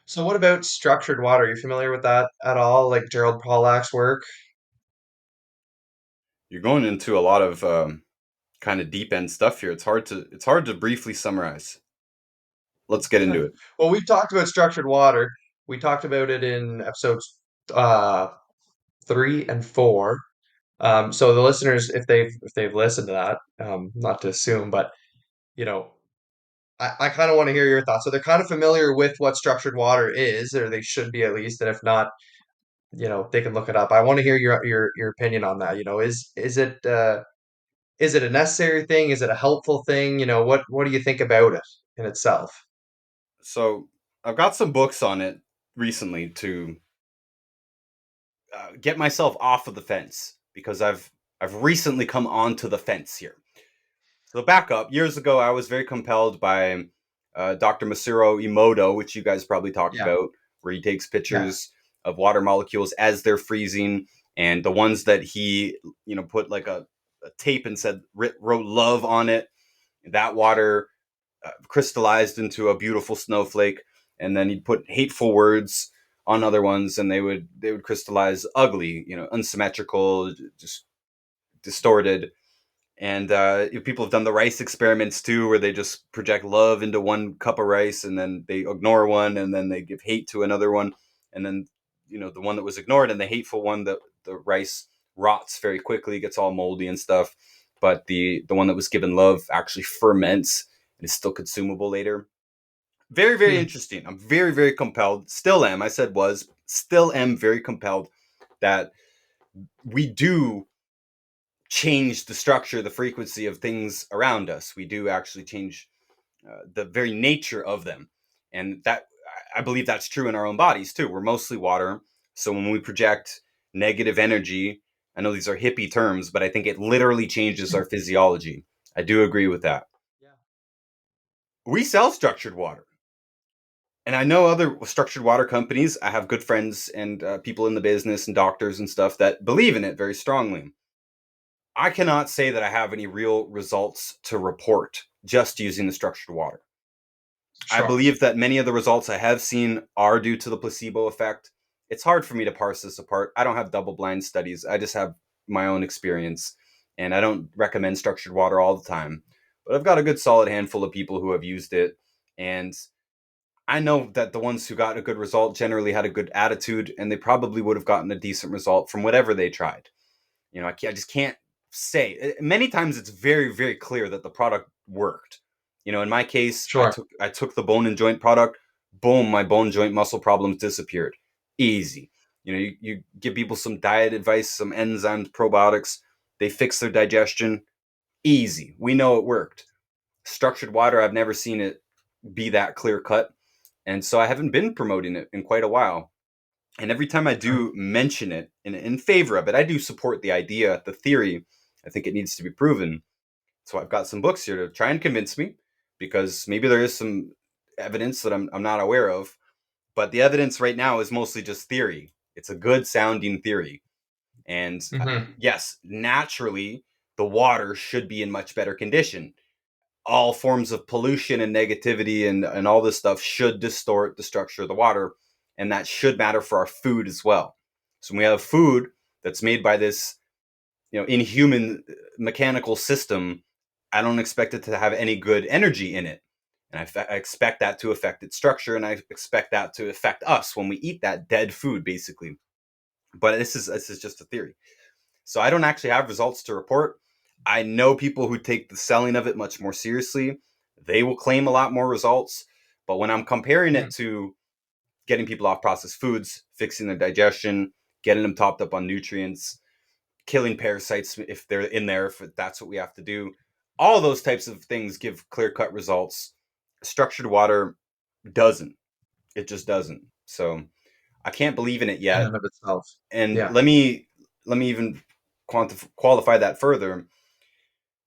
So what about structured water? Are you familiar with that at all? Like Gerald Pollack's work? You're going into a lot of kind of deep end stuff here. It's hard to briefly summarize. Let's get into it. Well, we've talked about structured water. We talked about it in episodes uh, 3 and 4. So the listeners, if they've listened to that, not to assume, but you know, I kind of want to hear your thoughts. So they're kind of familiar with what structured water is, or they should be at least. And if not, they can look it up. I want to hear your opinion on that. Is it a necessary thing? Is it a helpful thing? What do you think about it in itself? So I've got some books on it recently to get myself off of the fence because I've recently come onto the fence here. So back up years ago, I was very compelled by Dr. Masaru Emoto, which you guys probably talked Yeah, about, where he takes yeah. pictures of water molecules as they're freezing, and the ones that he put like a tape and said wrote love on it. That water crystallized into a beautiful snowflake, and then he'd put hateful words on other ones, and they would crystallize ugly, unsymmetrical, just distorted. And people have done the rice experiments too, where they just project love into one cup of rice, and then they ignore one, and then they give hate to another one, and then the one that was ignored and the hateful one, the rice rots very quickly, gets all moldy and stuff, but the one that was given love actually ferments and is still consumable later. Very, very Hmm. interesting. I'm very, very compelled. Still am. I said was. Still am very compelled that we do change the structure, the frequency of things around us. We do actually change the very nature of them. And that, I believe that's true in our own bodies too. We're mostly water. So when we project negative energy, I know these are hippie terms, but I think it literally changes our physiology. I do agree with that. Yeah. We sell structured water. And I know other structured water companies. I have good friends and people in the business and doctors and stuff that believe in it very strongly. I cannot say that I have any real results to report just using the structured water. I Sure. believe that many of the results I have seen are due to the placebo effect. It's hard for me to parse this apart. I don't have double blind studies. I just have my own experience. And I don't recommend structured water all the time. But I've got a good solid handful of people who have used it. And I know that the ones who got a good result generally had a good attitude, and they probably would have gotten a decent result from whatever they tried. I just can't say. Many times it's very, very clear that the product worked. In my case, I Sure. took I took the bone and joint product. Boom, my bone joint muscle problems disappeared. Easy. You give people some diet advice, some enzymes, probiotics. They fix their digestion. Easy. We know it worked. Structured water, I've never seen it be that clear cut. And so I haven't been promoting it in quite a while. And every time I Sure. do mention it in favor of it, I do support the idea, the theory. I think it needs to be proven. So I've got some books here to try and convince me, because maybe there is some evidence that I'm not aware of. But the evidence right now is mostly just theory. It's a good sounding theory. And Hmm. yes, naturally, the water should be in much better condition. All forms of pollution and negativity and all this stuff should distort the structure of the water. And that should matter for our food as well. So when we have food that's made by this, inhuman mechanical system, I don't expect it to have any good energy in it. And I expect that to affect its structure, and I expect that to affect us when we eat that dead food, basically. But this is just a theory. So I don't actually have results to report. I know people who take the selling of it much more seriously. They will claim a lot more results. But when I'm comparing it to getting people off processed foods, fixing their digestion, getting them topped up on nutrients, killing parasites if they're in there, if that's what we have to do, all those types of things give clear cut results. Structured water doesn't. It just doesn't. So I can't believe in it In yet. and of itself. And Yeah. let me even qualify that further.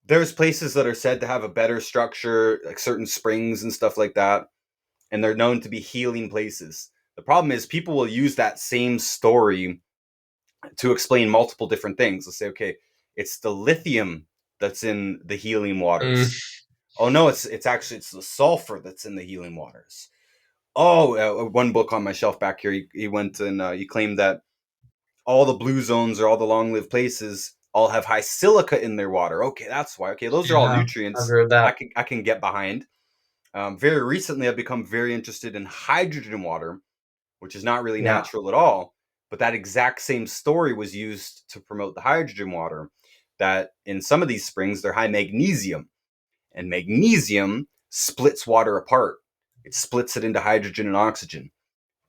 There's places that are said to have a better structure, like certain springs and stuff like that, and they're known to be healing places. The problem is people will use that same story to explain multiple different things. Let's say, okay, it's the lithium that's in the healing Mm, waters. Oh no, it's actually it's the sulfur that's in the healing waters. Oh, one book on my shelf back here. He went and he claimed that all the blue zones or all the long-lived places all have high silica in their water. Okay, that's why. Okay, those are all yeah, I've nutrients heard that. I can get behind. Very recently, I've become very interested in hydrogen water, which is not really Yeah, natural at all. But that exact same story was used to promote the hydrogen water. That in some of these springs, they're high magnesium, and magnesium splits water apart. It splits it into hydrogen and oxygen.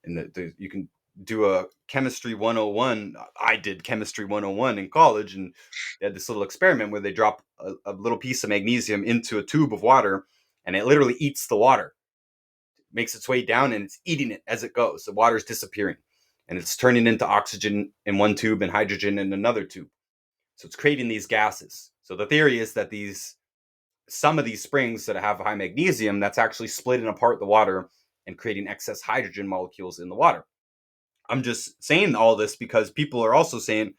And you can do a chemistry 101. I did chemistry 101 in college, and they had this little experiment where they drop a little piece of magnesium into a tube of water, and it literally eats the water, makes its way down, and it's eating it as it goes. The water is disappearing, and it's turning into oxygen in one tube and hydrogen in another tube. So it's creating these gases. So the theory is that these some of these springs that have high magnesium, that's actually splitting apart the water and creating excess hydrogen molecules in the water. I'm just saying all this because people are also saying,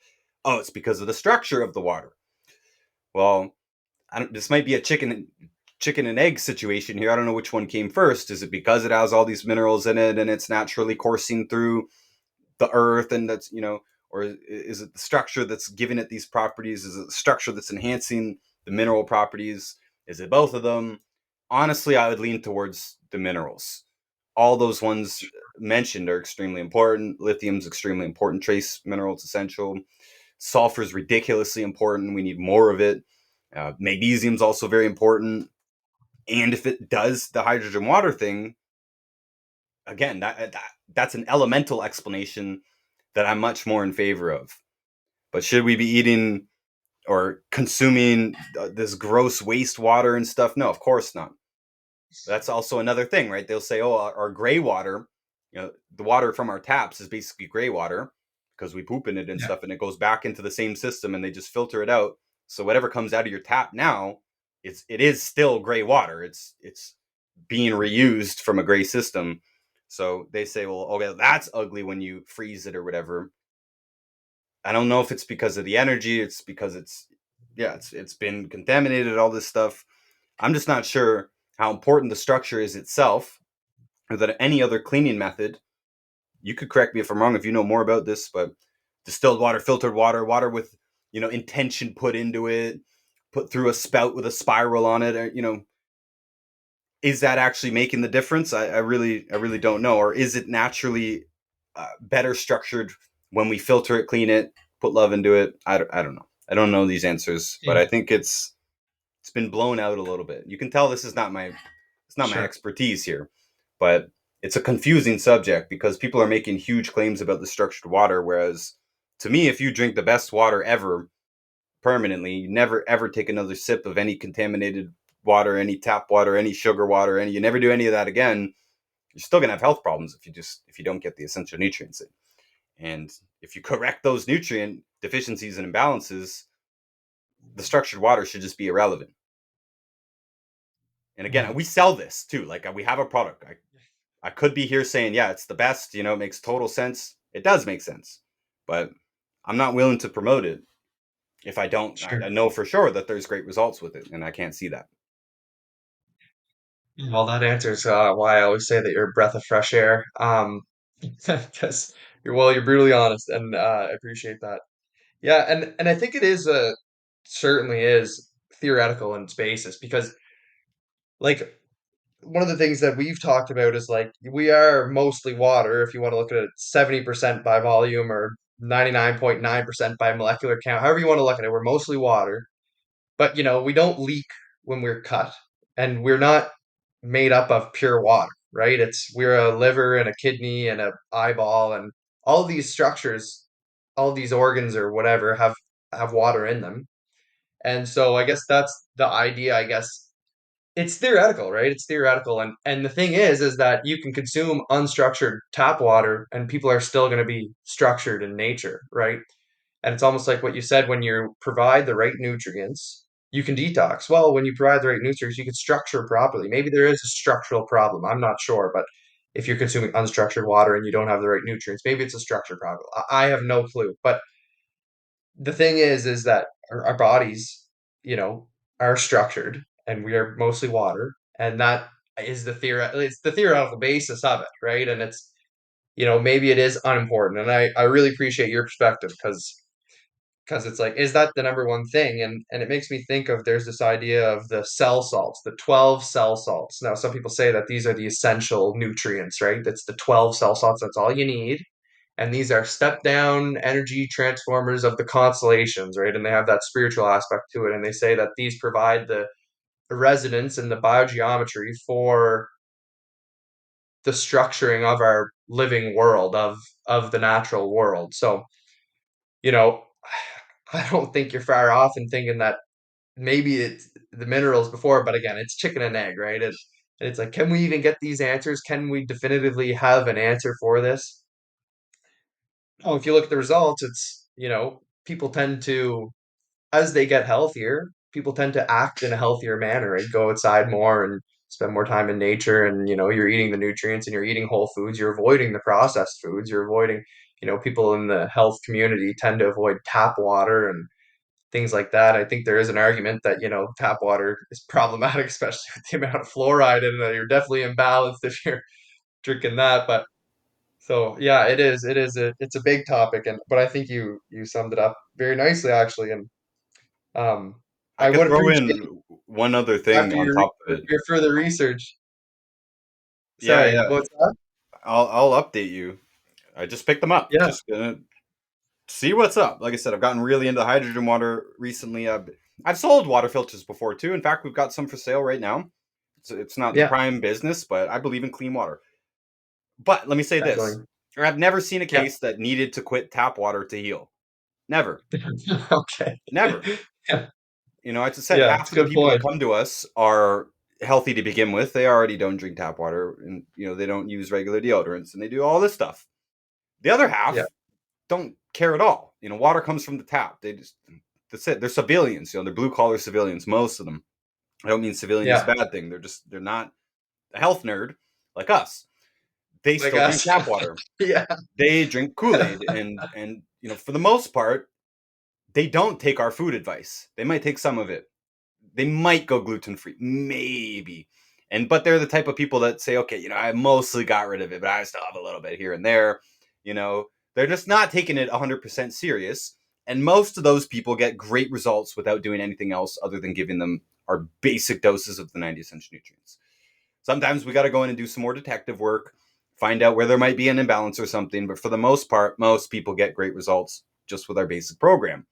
oh, it's because of the structure of the water. Well, this might be a chicken and egg situation here. I don't know which one came first. Is it because it has all these minerals in it and it's naturally coursing through the earth, and that's, or is it the structure that's giving it these properties? Is it the structure that's enhancing the mineral properties? Is it both of them? Honestly, I would lean towards the minerals. All those ones mentioned are extremely important. Lithium's extremely important trace mineral. It's essential. Sulfur is ridiculously important. We need more of it. Magnesium's also very important. And if it does the hydrogen water thing, again, that's an elemental explanation that I'm much more in favor of. But should we be eating or consuming this gross wastewater and stuff? No, of course not. That's also another thing, right? They'll say, "Oh, our gray water, the water from our taps is basically gray water because we poop in it and yeah, stuff, and it goes back into the same system, and they just filter it out. So whatever comes out of your tap now, it is still gray water. It's being reused from a gray system. So they say, well, okay, that's ugly when you freeze it or whatever. I don't know if it's because of the energy. It's because it's been contaminated. All this stuff. I'm just not sure how important the structure is itself, or that any other cleaning method. You could correct me if I'm wrong if you know more about this, but distilled water, filtered water, water with intention put into it, put through a spout with a spiral on it, or, is that actually making the difference? I really don't know. Or is it naturally better structured when we filter it, clean it, put love into it? I don't know. I don't know these answers, but yeah, I think it's been blown out a little bit. You can tell this is not my sure. expertise here, but it's a confusing subject because people are making huge claims about the structured water. Whereas to me, if you drink the best water ever permanently, you never ever take another sip of any contaminated water, any tap water, any sugar water, and you never do any of that again, you're still gonna have health problems if you don't get the essential nutrients in. And if you correct those nutrient deficiencies and imbalances, the structured water should just be irrelevant. And again, Yeah. we sell this too. Like we have a product. I could be here saying, yeah, it's the best. It makes total sense. It does make sense, but I'm not willing to promote it if I don't. I Sure. know for sure that there's great results with it, and I can't see that. Well, that answers why I always say that you're a breath of fresh air. Because you're brutally honest, and I appreciate that. Yeah, and I think it is certainly is theoretical in its basis because like one of the things that we've talked about is like we are mostly water if you want to look at it 70% by volume or 99.9% by molecular count, however you want to look at it, we're mostly water. But we don't leak when we're cut, and we're not made up of pure water, right? We're a liver and a kidney and a eyeball, and all these structures, all these organs or whatever have water in them. And so I guess that's the idea, I guess. It's theoretical, right? It's theoretical, and the thing is that you can consume unstructured tap water and people are still going to be structured in nature, right? And it's almost like what you said, when you provide the right nutrients, you can detox. Well, when you provide the right nutrients, you can structure properly. Maybe there is a structural problem. I'm not sure, but if you're consuming unstructured water and you don't have the right nutrients, maybe it's a structural problem. I have no clue. But the thing is that our bodies, you know, are structured, and we are mostly water, and that is it's the theoretical basis of it, right? And it's, maybe it is unimportant, and I really appreciate your perspective, because it's like, is that the number one thing? And it makes me think of, there's this idea of the cell salts, the 12 cell salts. Now, some people say that these are the essential nutrients, right? That's the 12 cell salts, that's all you need. And these are step down energy transformers of the constellations, right? And they have that spiritual aspect to it. And they say that these provide the resonance and the biogeometry for the structuring of our living world, of the natural world. So, you know, I don't think you're far off in thinking that maybe it's the minerals before, but again, it's chicken and egg, right? And it's like, can we even get these answers? Can we definitively have an answer for this? Oh, if you look at the results, it's, people tend to, as they get healthier, people tend to act in a healthier manner, right? Go outside more and spend more time in nature, and you're eating the nutrients, and you're eating whole foods, you're avoiding the processed foods, you're avoiding, people in the health community tend to avoid tap water and things like that. I think there is an argument that, tap water is problematic, especially with the amount of fluoride in it. You're definitely imbalanced if you're drinking that. But so yeah, it's a big topic, and but I think you summed it up very nicely, actually. And um I I could would throw appreciate, in one other thing after on top of it. your further research. Yeah, Sorry, yeah. what's that? I'll update you. I just picked them up. Yeah, Just gonna see what's up. Like I said, I've gotten really into hydrogen water recently. I've sold water filters before too. In fact, we've got some for sale right now. It's not the yeah, prime business, but I believe in clean water. But let me say this: definitely. I've never seen a Yeah. case that needed to quit tap water to heal. Never, Okay. never. Yeah, I just said yeah, it's half a of the good people that point. come to us are healthy to begin with. They already don't drink tap water, and they don't use regular deodorants, and they do all this stuff. The other Yeah, half don't care at all. Water comes from the tap. That's it. They're civilians. They're blue collar civilians. Most of them. I don't mean civilian is a yeah, bad thing. They're not a health nerd like us. They like still drink us. tap water. Yeah. They drink Kool Aid, and for the most part, they don't take our food advice. They might take some of it. They might go gluten free, maybe. But they're the type of people that say, okay, I mostly got rid of it, but I still have a little bit here and there. They're just not taking it 100% serious. And most of those people get great results without doing anything else other than giving them our basic doses of the 90 essential nutrients. Sometimes we got to go in and do some more detective work, find out where there might be an imbalance or something. But for the most part, most people get great results just with our basic program.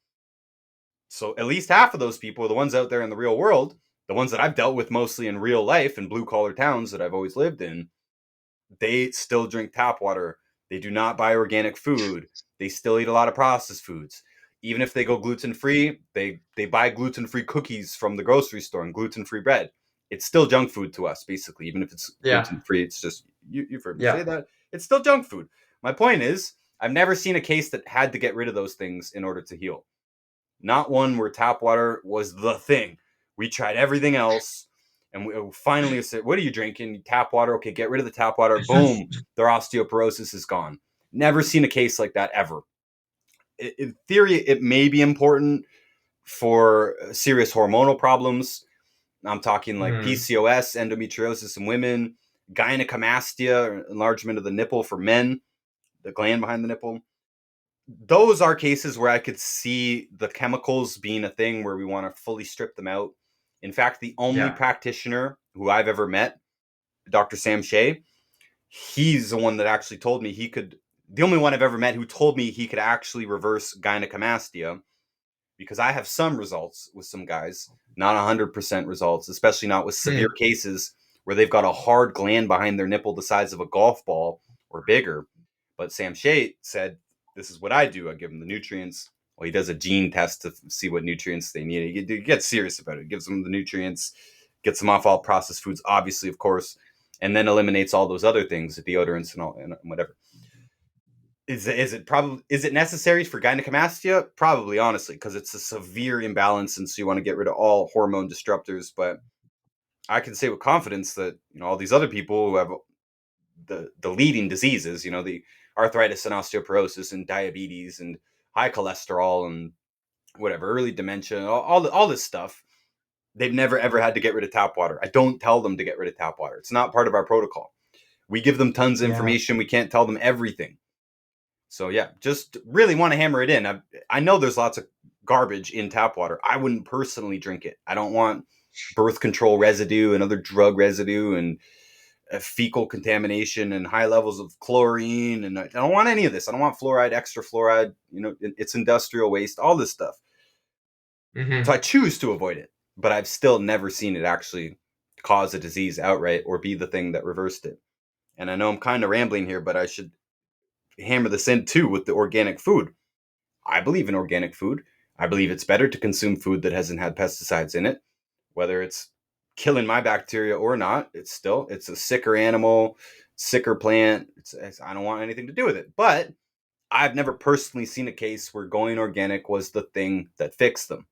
So at least half of those people are the ones out there in the real world, the ones that I've dealt with mostly in real life in blue collar towns that I've always lived in. They still drink tap water. They do not buy organic food. They still eat a lot of processed foods. Even if they go gluten free, they buy gluten free cookies from the grocery store and gluten free bread. It's still junk food to us, basically. Even if it's Yeah, gluten free, it's just you've heard me say yeah. that. It's still junk food. My point is, I've never seen a case that had to get rid of those things in order to heal. Not one where tap water was the thing. We tried everything else, and we finally said, "What are you drinking? Tap water? Okay, get rid of the tap water." Boom, their osteoporosis is gone. Never seen a case like that ever. In theory, it may be important for serious hormonal problems. I'm talking like Hmm. PCOS, endometriosis in women, gynecomastia, enlargement of the nipple for men, the gland behind the nipple. Those are cases where I could see the chemicals being a thing where we want to fully strip them out. In fact, the only Yeah. practitioner who I've ever met, Dr. Sam Shea, he's the one that actually told me he could, the only one I've ever met who told me he could actually reverse gynecomastia, because I have some results with some guys, not 100% results, especially not with severe Hmm. cases where they've got a hard gland behind their nipple the size of a golf ball or bigger. But Sam Shea said, "This is what I do. I give them the nutrients." Well, he does a gene test to see what nutrients they need. He gets serious about it. He gives them the nutrients, gets them off all processed foods, obviously, of course, and then eliminates all those other things, the deodorants and all and whatever. Is it necessary for gynecomastia? Probably, honestly, because it's a severe imbalance, and so you want to get rid of all hormone disruptors. But I can say with confidence that all these other people who have the leading diseases, the arthritis and osteoporosis and diabetes and high cholesterol and whatever, early dementia, all this stuff. They've never ever had to get rid of tap water. I don't tell them to get rid of tap water. It's not part of our protocol. We give them tons of Yeah. information. We can't tell them everything. So yeah, just really want to hammer it in. I know there's lots of garbage in tap water. I wouldn't personally drink it. I don't want birth control residue and other drug residue and fecal contamination and high levels of chlorine. And I don't want any of this. I don't want fluoride, extra fluoride. It's industrial waste, all this stuff. So Hmm. I choose to avoid it, but I've still never seen it actually cause a disease outright or be the thing that reversed it. And I know I'm kind of rambling here, but I should hammer this in too with the organic food. I believe in organic food. I believe it's better to consume food that hasn't had pesticides in it, whether it's killing my bacteria or not. It's a sicker animal, sicker plant. I don't want anything to do with it. But I've never personally seen a case where going organic was the thing that fixed them.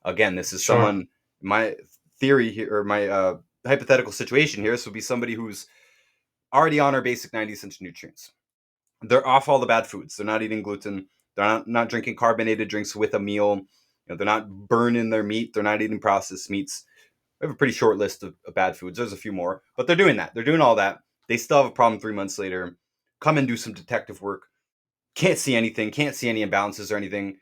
Again, this is Sure. someone, my theory here, or my hypothetical situation here. This would be somebody who's already on our basic 90 essential nutrients. They're off all the bad foods. They're not eating gluten. They're not drinking carbonated drinks with a meal. They're not burning their meat. They're not eating processed meats. We have a pretty short list of bad foods. There's a few more, but they're doing that. They're doing all that. They still have a problem 3 months later. Come and do some detective work. Can't see anything. Can't see any imbalances or anything.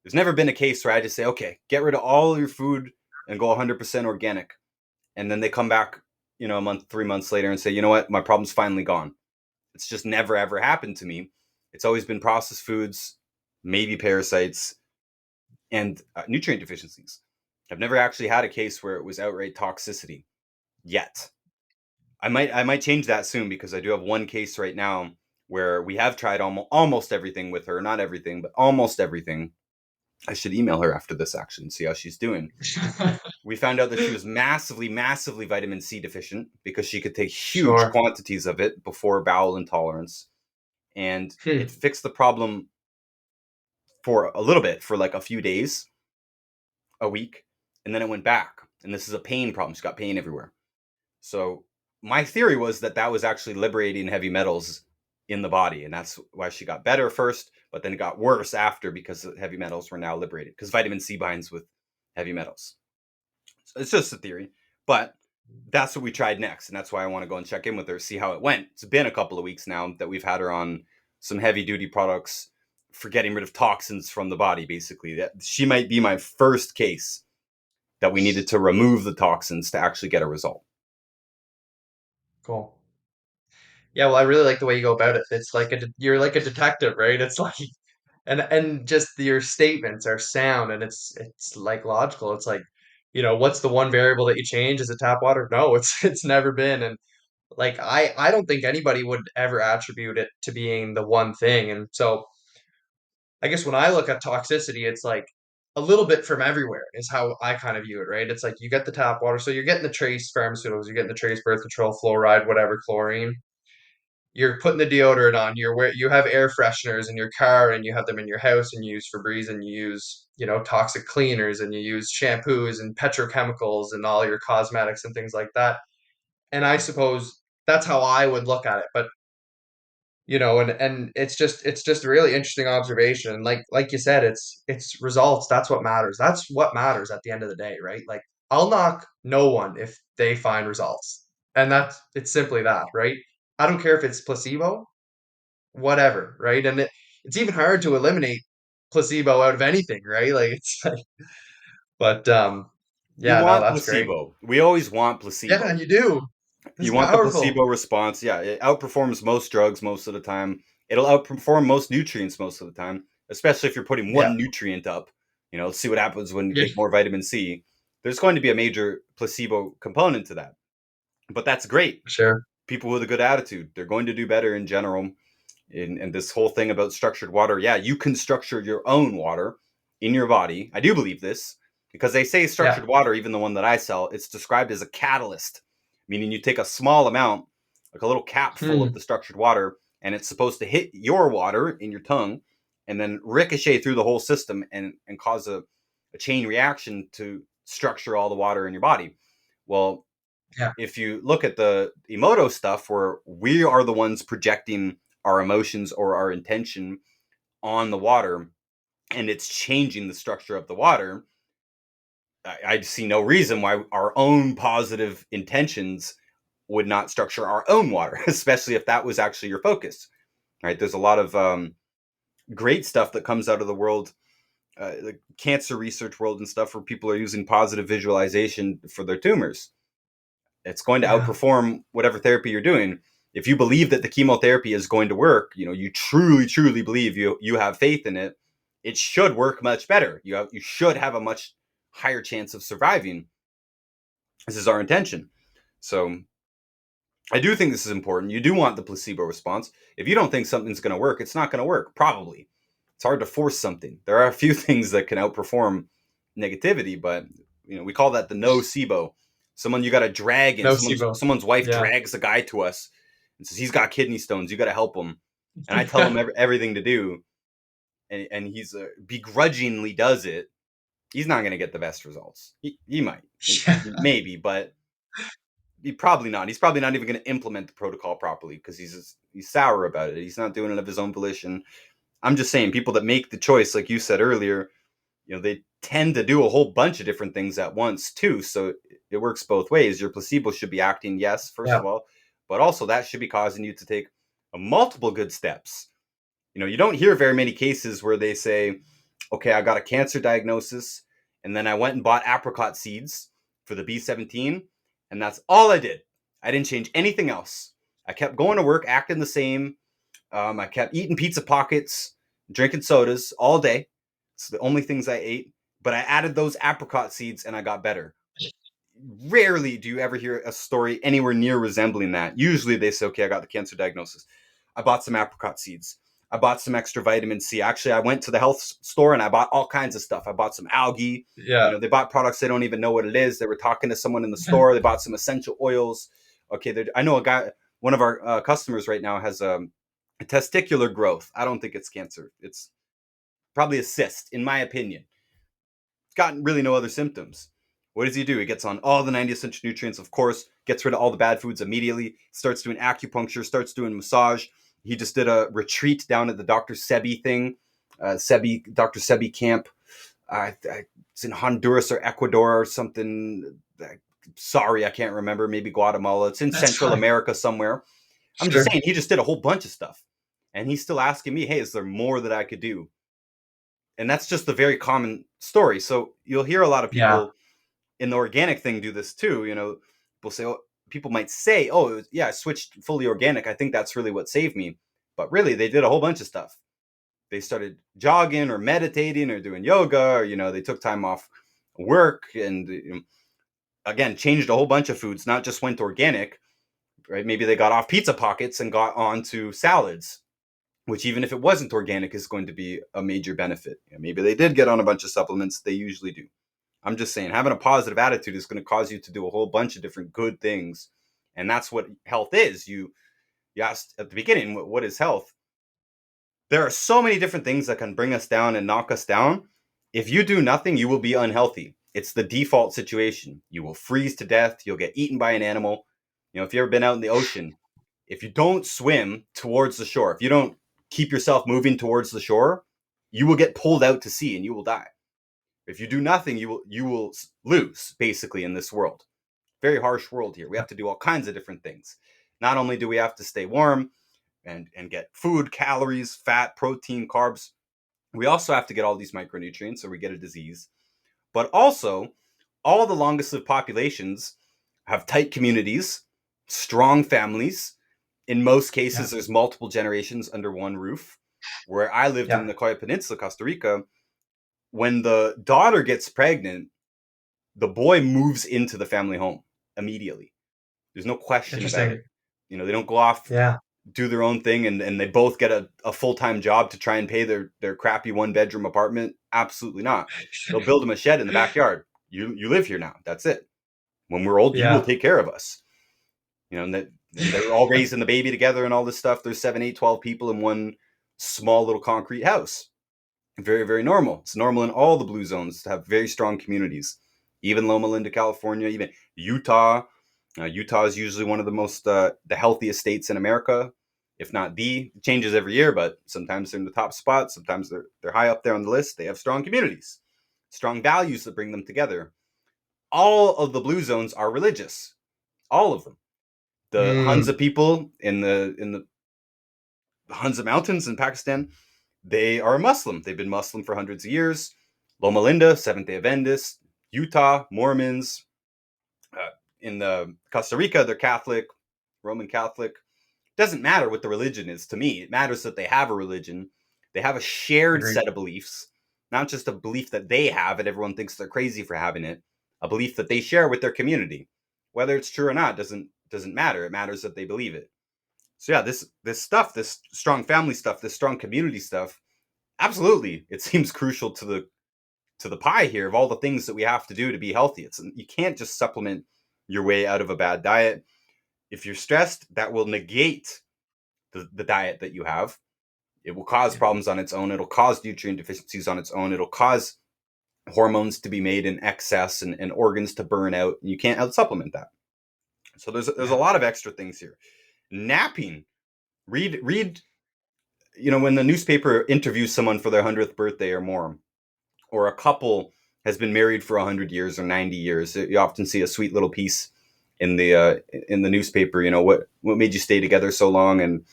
There's never been a case where I just say, okay, get rid of all your food and go 100% organic. And then they come back, a month, 3 months later and say, you know what, my problem's finally gone. It's just never ever happened to me. It's always been processed foods, maybe parasites, and nutrient deficiencies. I've never actually had a case where it was outright toxicity yet. I might change that soon because I do have one case right now where we have tried almost everything with her, not everything, but almost everything. I should email her after this actually and see how she's doing. We found out that she was massively, massively vitamin C deficient because she could take huge Sure. quantities of it before bowel intolerance. And it Hmm. fixed the problem for a little bit, for like a few days, a week, and then it went back. And this is a pain problem. She's got pain everywhere. So my theory was that that was actually liberating heavy metals in the body, and that's why she got better first, but then it got worse after because the heavy metals were now liberated because vitamin C binds with heavy metals. So it's just a theory, but that's what we tried next, and that's why I want to go and check in with her, see how it went. It's been a couple of weeks now that we've had her on some heavy duty products for getting rid of toxins from the body. Basically, that she might be my first case that we needed to remove the toxins to actually get a result. Cool. Yeah, well, I really like the way you go about it. It's like you're like a detective, right? It's like and just your statements are sound and it's like logical. It's like, what's the one variable that you change? Is it tap water? No, it's never been. And like I don't think anybody would ever attribute it to being the one thing. And so I guess when I look at toxicity, it's like a little bit from everywhere is how I kind of view it, right? It's like you get the tap water, so you're getting the trace pharmaceuticals, you're getting the trace birth control, fluoride, whatever, chlorine. You're putting the deodorant on. You have air fresheners in your car, and you have them in your house, and you use Febreze, and you use toxic cleaners, and you use shampoos and petrochemicals and all your cosmetics and things like that. And I suppose that's how I would look at it. But and it's just a really interesting observation. Like you said, it's results. That's what matters. That's what matters at the end of the day, right? Like I'll knock no one if they find results, and it's simply that, right? I don't care if it's placebo, whatever, right? And it's even hard to eliminate placebo out of anything, right? Like it's like, but You yeah, no, want that's great. placebo. We always want Yeah, placebo. you do. You It's want the powerful. placebo response. Yeah, it outperforms most drugs most of the time. It'll outperform most nutrients most of the time, especially if you're putting Yeah, one nutrient up. Let's see what happens when you yeah, take more vitamin C. There's going to be a major placebo component to that. But that's great. sure. People with a good attitude, they're going to do better in general. And this whole thing about structured water, yeah, you can structure your own water in your body. I do believe this because they say Yeah. structured water, even the one that I sell, it's described as a catalyst, meaning you take a small amount, like a little cap full of Hmm. the structured water, and it's supposed to hit your water in your tongue and then ricochet through the whole system and cause a chain reaction to structure all the water in your body. Well, Yeah. if you look at the emoto stuff where we are the ones projecting our emotions or our intention on the water, and it's changing the structure of the water, I see no reason why our own positive intentions would not structure our own water, especially if that was actually your focus. Right? There's a lot of great stuff that comes out of the world, the cancer research world and stuff, where people are using positive visualization for their tumors. It's going to Yeah. outperform whatever therapy you're doing. If you believe that the chemotherapy is going to work, you truly, truly believe, you have faith in it, it should work much better. You should have a much higher chance of surviving. This is our intention. So I do think this is important. You do want the placebo response. If you don't think something's going to work, it's not going to work, probably. It's hard to force something. There are a few things that can outperform negativity, but we call that the nocebo. Someone you got to drag in. No Someone's SIBO. someone's wife Yeah. drags a guy to us and says he's got kidney stones. You got to help him, and I tell him everything to do, and he's begrudgingly does it. He's not going to get the best results. He might, maybe, but probably not. He's probably not even going to implement the protocol properly because he's sour about it. He's not doing it of his own volition. I'm just saying, people that make the choice, like you said earlier, they tend to do a whole bunch of different things at once too. So it works both ways. Your placebo should be acting, yes, first Yeah. of all, but also that should be causing you to take multiple good steps. You don't hear very many cases where they say, okay, I got a cancer diagnosis, and then I went and bought apricot seeds for the B17, and that's all I did. I didn't change anything else. I kept going to work, acting the same. I kept eating pizza pockets, drinking sodas all day. It's the only things I ate. But I added those apricot seeds, and I got better. Rarely do you ever hear a story anywhere near resembling that. Usually they say, okay, I got the cancer diagnosis. I bought some apricot seeds. I bought some extra vitamin C. Actually, I went to the health store and I bought all kinds of stuff. I bought some algae. Yeah. They bought products they don't even know what it is. They were talking to someone in the store. They bought some essential oils. Okay, I know a guy, one of our customers right now has a testicular growth. I don't think it's cancer. It's probably a cyst, in my opinion. It's got really no other symptoms. What does he do? He gets on all the 90 essential nutrients, of course, gets rid of all the bad foods immediately, starts doing acupuncture, starts doing massage. He just did a retreat down at the Dr. Sebi thing, Dr. Sebi camp. It's in Honduras or Ecuador or something. Sorry, I can't remember. Maybe Guatemala. It's in That's Central fine. America somewhere. I'm just Sure. saying, he just did a whole bunch of stuff. And he's still asking me, hey, is there more that I could do? And that's just a very common story. So you'll hear a lot of Yeah. people in the organic thing do this too. People say, oh, people might say, oh, yeah, I switched fully organic. I think that's really what saved me. But really, they did a whole bunch of stuff. They started jogging or meditating or doing yoga, or, they took time off work and, again, changed a whole bunch of foods, not just went organic, right? Maybe they got off pizza pockets and got onto salads, which even if it wasn't organic is going to be a major benefit. Maybe they did get on a bunch of supplements. They usually do. I'm just saying, having a positive attitude is going to cause you to do a whole bunch of different good things. And that's what health is. You asked at the beginning, what is health? There are so many different things that can bring us down and knock us down. If you do nothing, you will be unhealthy. It's the default situation. You will freeze to death. You'll get eaten by an animal. If you've ever been out in the ocean, if you don't swim towards the shore, if you don't keep yourself moving towards the shore, you will get pulled out to sea and you will die. If you do nothing, you will lose, basically, in this world. Very harsh world here. We have to do all kinds of different things. Not only do we have to stay warm and get food, calories, fat, protein, carbs, we also have to get all these micronutrients or we get a disease. But also, all the longest lived populations have tight communities, strong families. In most Yeah. cases, there's multiple generations under one roof. Where I lived in Yeah. the Coya Peninsula, Costa Rica, when the daughter gets pregnant, the boy moves into the family home immediately. There's no question about Interesting. it. They don't go off, Yeah. do their own thing, and they both get a full-time job to try and pay their crappy one-bedroom apartment. Absolutely not. They'll build them a shed in the backyard. You live here now. That's it. When we're old, you will Yeah. take care of us. And they're all raising the baby together and all this stuff. There's 7, 8, 12 people in one small little concrete house. Very, very normal. It's normal in all the blue zones to have very strong communities. Even Loma Linda, California, even Utah. Utah is usually one of the most the healthiest states in America. if not the, it changes every year, but sometimes they're in the top spot, sometimes they're high up there on the list. They have strong communities, strong values that bring them together. All of the blue zones are religious, all of them. The Mm, Hunza people in the Hunza Mountains in Pakistan, they are Muslim. They've been Muslim for hundreds of years. Loma Linda, Seventh Day Adventists. Utah, Mormons. In the Costa Rica, they're Catholic, Roman Catholic. Doesn't matter what the religion is to me. It matters that they have a religion. They have a shared agreed. set of beliefs, not just a belief that they have and everyone thinks they're crazy for having it. A belief that they share with their community. Whether it's true or not doesn't matter. It matters that they believe it. So yeah, this stuff, this strong family stuff, this strong community stuff, absolutely, it seems crucial to the pie here of all the things that we have to do to be healthy. It's you can't just supplement your way out of a bad diet. If you're stressed, that will negate the diet that you have. It will cause Yeah, problems on its own. It'll cause nutrient deficiencies on its own. It'll cause hormones to be made in excess and organs to burn out. And you can't out supplement that. So there's a yeah, lot of extra things here. Napping. Read. When the newspaper interviews someone for their 100th birthday or more, or a couple has been married for 100 years or 90 years, you often see a sweet little piece in the newspaper. What made you stay together so long, and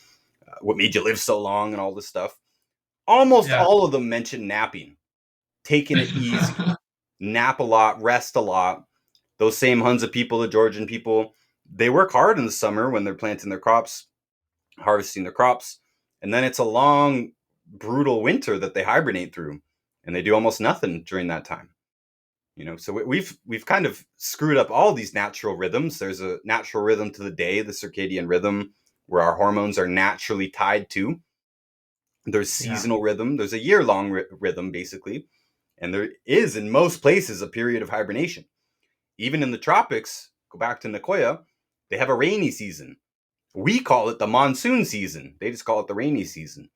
what made you live so long, and all this stuff. Almost yeah. all of them mention napping, taking it easy, nap a lot, rest a lot. Those same Hunza people, the Georgian people, they work hard in the summer when they're planting their crops, harvesting their crops, and then it's a long, brutal winter that they hibernate through, and they do almost nothing during that time. So we've kind of screwed up all these natural rhythms. There's a natural rhythm to the day, the circadian rhythm, where our hormones are naturally tied to. There's Yeah, seasonal rhythm. There's a year-long rhythm, basically. And there is, in most places, a period of hibernation. Even in the tropics, go back to Nicoya, they have a rainy season. We call it the monsoon season. They just call it the rainy season.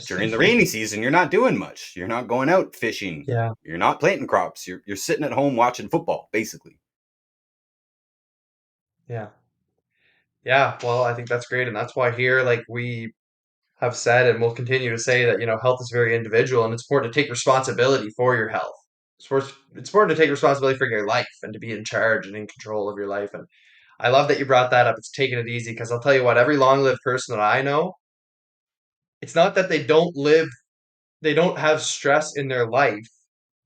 During the rainy season, you're not doing much. You're not going out fishing. yeah, You're not planting crops. You're sitting at home watching football, basically. yeah, yeah. Well, I think that's great, and that's why here, like we have said, and will continue to say that health is very individual, and it's important to take responsibility for your health. It's important to take responsibility for your life and to be in charge and in control of your life. And I love that you brought that up. It's taking it easy because I'll tell you what, every long-lived person that I know, it's not that they don't have stress in their life,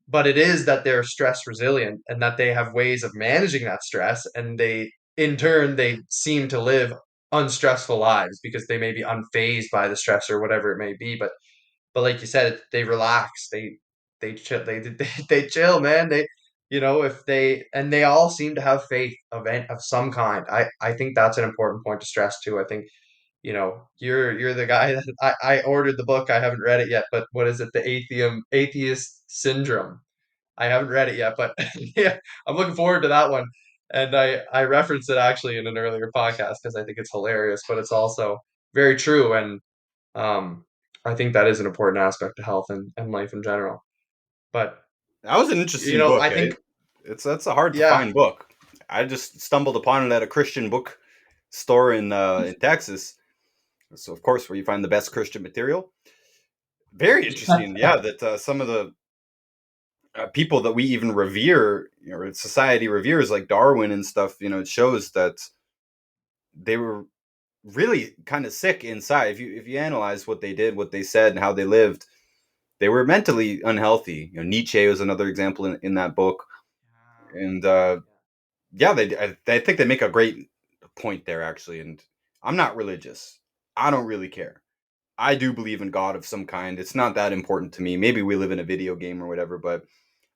but it is that they're stress resilient and that they have ways of managing that stress, and in turn they seem to live unstressful lives because they may be unfazed by the stress or whatever it may be. But like you said, they relax, they chill, they chill, man. If they all seem to have faith of some kind. I think that's an important point to stress too. I think you're the guy that I ordered the book. I haven't read it yet, but what is it? The atheist syndrome. I haven't read it yet, but yeah, I'm looking forward to that one. And I referenced it actually in an earlier podcast because I think it's hilarious, but it's also very true. And I think that is an important aspect to health and life in general. But That was an interesting book, I eh? think That's a hard to yeah, find book. I just stumbled upon it at a Christian book store in Texas. So of course, where you find the best Christian material. Very interesting, yeah. That some of the people that we even revere, society reveres, like Darwin and stuff. It shows that they were really kind of sick inside. If you analyze what they did, what they said, and how they lived, they were mentally unhealthy. Nietzsche was another example in that book, and yeah, I think they make a great point there actually. And I'm not religious. I don't really care. I do believe in God of some kind. It's not that important to me. Maybe we live in a video game or whatever, but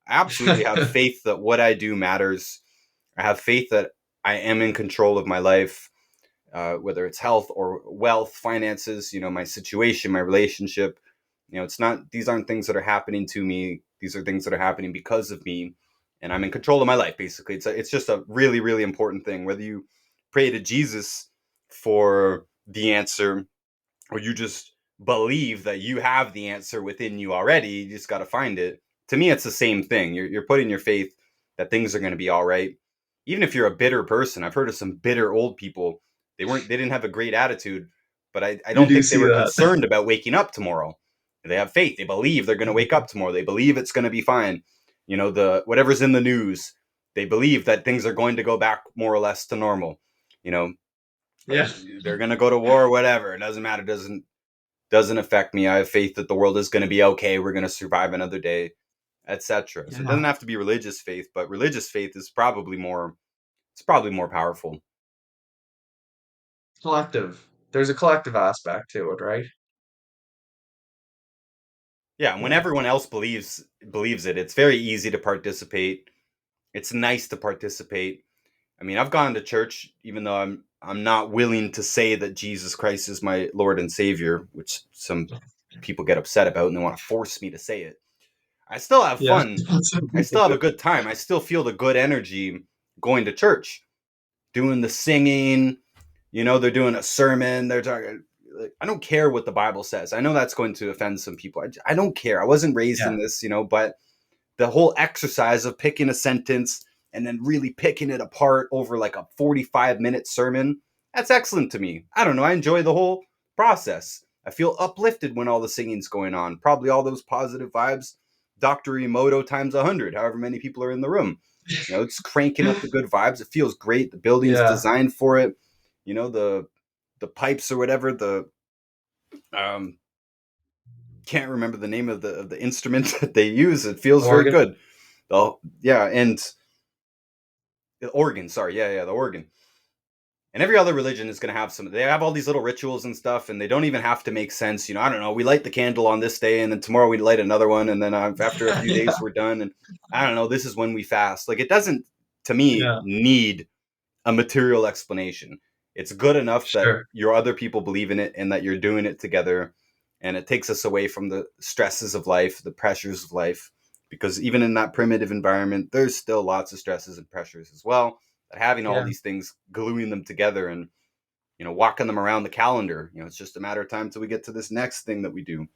I absolutely have faith that what I do matters. I have faith that I am in control of my life, whether it's health or wealth, finances, my situation, my relationship. It's not, these aren't things that are happening to me. These are things that are happening because of me. And I'm in control of my life, basically. It's just a really, really important thing. Whether you pray to Jesus for the answer, or you just believe that you have the answer within you already, you just got to find it. To me, it's the same thing. You're putting your faith that things are going to be all right. Even if you're a bitter person, I've heard of some bitter old people. They didn't have a great attitude, but I You don't do think they see were that. concerned about waking up tomorrow. They have faith. They believe they're going to wake up tomorrow. They believe it's going to be fine. The whatever's in the news, they believe that things are going to go back more or less to normal. You know, Yeah. they're going to go to war or whatever. It doesn't matter. Doesn't affect me. I have faith that the world is going to be okay. We're going to survive another day, etc. So it Yeah. doesn't have to be religious faith, but religious faith is probably more. It's probably more powerful. Collective. There's a collective aspect to it, right? Yeah, and when Yeah. everyone else believes it, it's very easy to participate. It's nice to participate. I mean, I've gone to church even though I'm not willing to say that Jesus Christ is my Lord and Savior, which some people get upset about and they want to force me to say it. I still have Yeah. fun. I still have a good time. I still feel the good energy going to church, doing the singing. They're doing a sermon. They're talking. I don't care what the Bible says. I know that's going to offend some people. I don't care. I wasn't raised Yeah. in this, but the whole exercise of picking a sentence and then really picking it apart over like a 45-minute sermon, that's excellent to me. I don't know. I enjoy the whole process. I feel uplifted when all the singing's going on. Probably all those positive vibes. Dr. Emoto times 100, however many people are in the room. It's cranking up the good vibes. It feels great. The building's Yeah. designed for it. The pipes or whatever, the um can't remember the name of the instrument that they use. It feels very Oregon. good. Oh, yeah, and the organ, sorry, yeah, the organ. And every other religion is going to have some. They have all these little rituals and stuff, and they don't even have to make sense. I don't know. We light the candle on this day, and then tomorrow we light another one, and then after a few Yeah. days we're done. And I don't know. This is when we fast. Like it doesn't, to me, Yeah. need a material explanation. It's good enough that Sure. your other people believe in it and that you're doing it together. And it takes us away from the stresses of life, the pressures of life. Because even in that primitive environment, there's still lots of stresses and pressures as well. But having all Yeah. these things, gluing them together and, walking them around the calendar, it's just a matter of time till we get to this next thing that we do.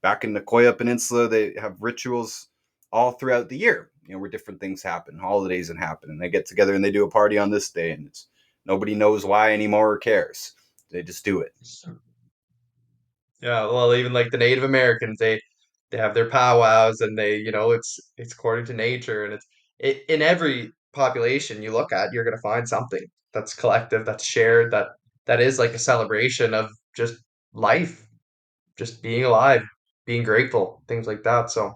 Back in the Koya Peninsula, they have rituals all throughout the year, where different things happen, holidays and happen, and they get together and they do a party on this day, and nobody knows why anymore or cares. They just do it. Yeah, well, even like the Native Americans, they have their powwows, and it's according to nature, and in every population you look at, you're gonna find something that's collective, that's shared, that is like a celebration of just life, just being alive, being grateful, things like that. So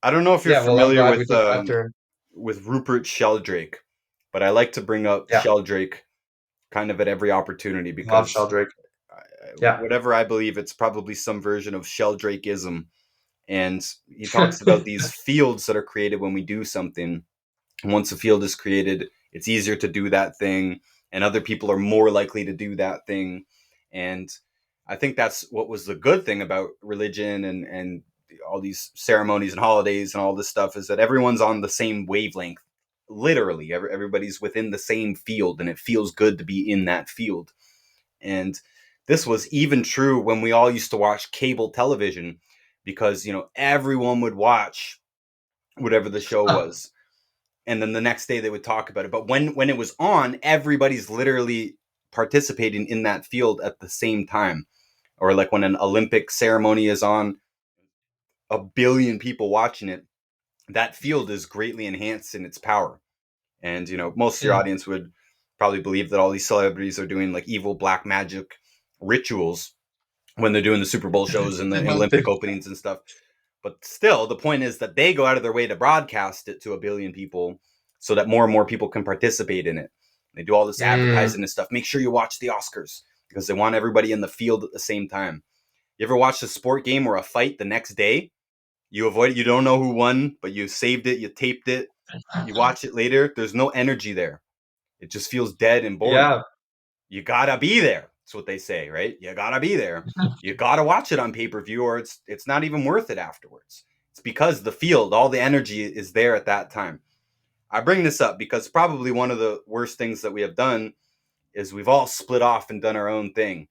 I don't know if you're yeah, well, I'm familiar glad we took that turn. with Rupert Sheldrake, but I like to bring up Yeah, Sheldrake kind of at every opportunity love because Sheldrake. Yeah, whatever I believe, it's probably some version of Sheldrakeism. And he talks about these fields that are created when we do something. Once a field is created, it's easier to do that thing, and other people are more likely to do that thing. And I think that's what was the good thing about religion and all these ceremonies and holidays and all this stuff is that everyone's on the same wavelength. Literally, everybody's within the same field, and it feels good to be in that field. And this was even true when we all used to watch cable television because, everyone would watch whatever the show was. And then the next day they would talk about it. But when it was on, everybody's literally participating in that field at the same time. Or like when an Olympic ceremony is on, a billion people watching it, that field is greatly enhanced in its power. And, most of your yeah, audience would probably believe that all these celebrities are doing like evil black magic rituals when they're doing the Super Bowl shows and they the must be. Olympic openings and stuff. But still, the point is that they go out of their way to broadcast it to a billion people so that more and more people can participate in it. They do all this Mm, advertising and stuff. Make sure you watch the Oscars because they want everybody in the field at the same time. You ever watched a sport game or a fight the next day? You avoid it. You don't know who won, but you saved it, you taped it, you watch it later. There's no energy there. It just feels dead and boring. yeah, You gotta be there. That's what they say, right? You gotta be there. You gotta watch it on pay per view, or it's not even worth it afterwards. It's because the field, all the energy is there at that time. I bring this up because probably one of the worst things that we have done is we've all split off and done our own thing.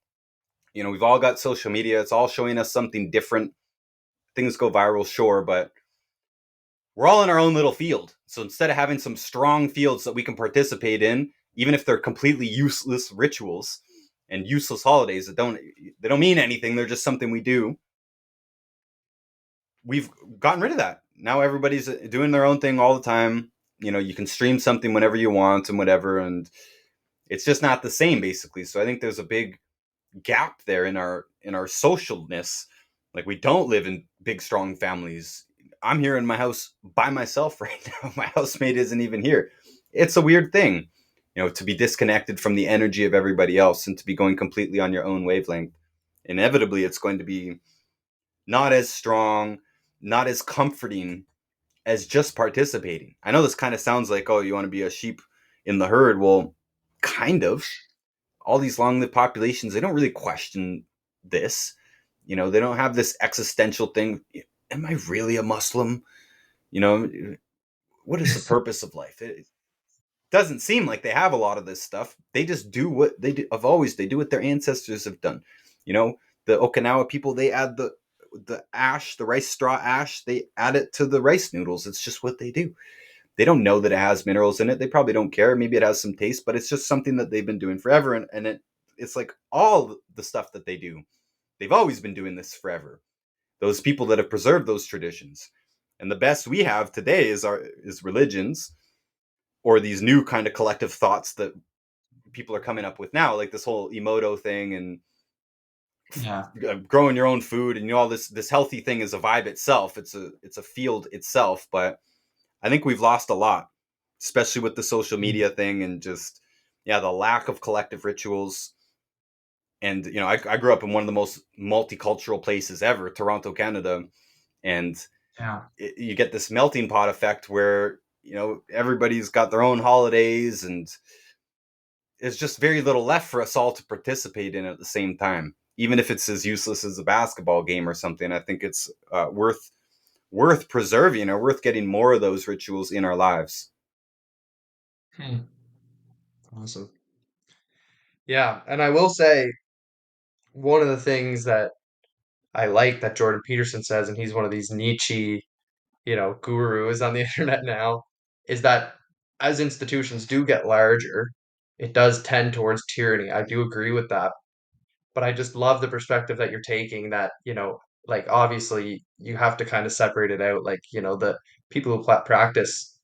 We've all got social media. It's all showing us something different. Things go viral, sure, but we're all in our own little field. So instead of having some strong fields that we can participate in, even if they're completely useless rituals, and useless holidays that don't mean anything. They're just something we do. We've gotten rid of that. Now everybody's doing their own thing all the time. You can stream something whenever you want and whatever, and it's just not the same basically. So I think there's a big gap there in our socialness. Like, we don't live in big strong families. I'm here in my house by myself right now. My housemate isn't even here. It's a weird thing, to be disconnected from the energy of everybody else and to be going completely on your own wavelength. Inevitably, it's going to be not as strong, not as comforting as just participating. I know this kind of sounds like, oh, you want to be a sheep in the herd. Well, kind of. All these long-lived populations, they don't really question this. They don't have this existential thing. Am I really a Muslim? You know, what is the purpose of life? It doesn't seem like they have a lot of this stuff. They just do what they do of always. They do what their ancestors have done. The Okinawa people, they add the ash, the rice straw ash, they add it to the rice noodles. It's just what they do. They don't know that it has minerals in it. They probably don't care. Maybe it has some taste, but it's just something that they've been doing forever. And it's like all the stuff that they do. They've always been doing this forever. Those people that have preserved those traditions. And the best we have today is religions, or these new kind of collective thoughts that people are coming up with now, like this whole emoto thing and Yeah. growing your own food, and all this healthy thing is a vibe itself. It's a field itself, but I think we've lost a lot, especially with the social media thing and just, yeah, the lack of collective rituals. And, I grew up in one of the most multicultural places ever, Toronto, Canada. And Yeah. you get this melting pot effect where, everybody's got their own holidays, and there's just very little left for us all to participate in at the same time. Even if it's as useless as a basketball game or something, I think it's worth preserving, or worth getting more of those rituals in our lives. Hmm. Awesome. Yeah, and I will say one of the things that I like that Jordan Peterson says, and he's one of these Nietzsche, gurus on the internet now, is that as institutions do get larger, it does tend towards tyranny. I do agree with that, but I just love the perspective that you're taking that, like obviously you have to kind of separate it out. Like, the people who practice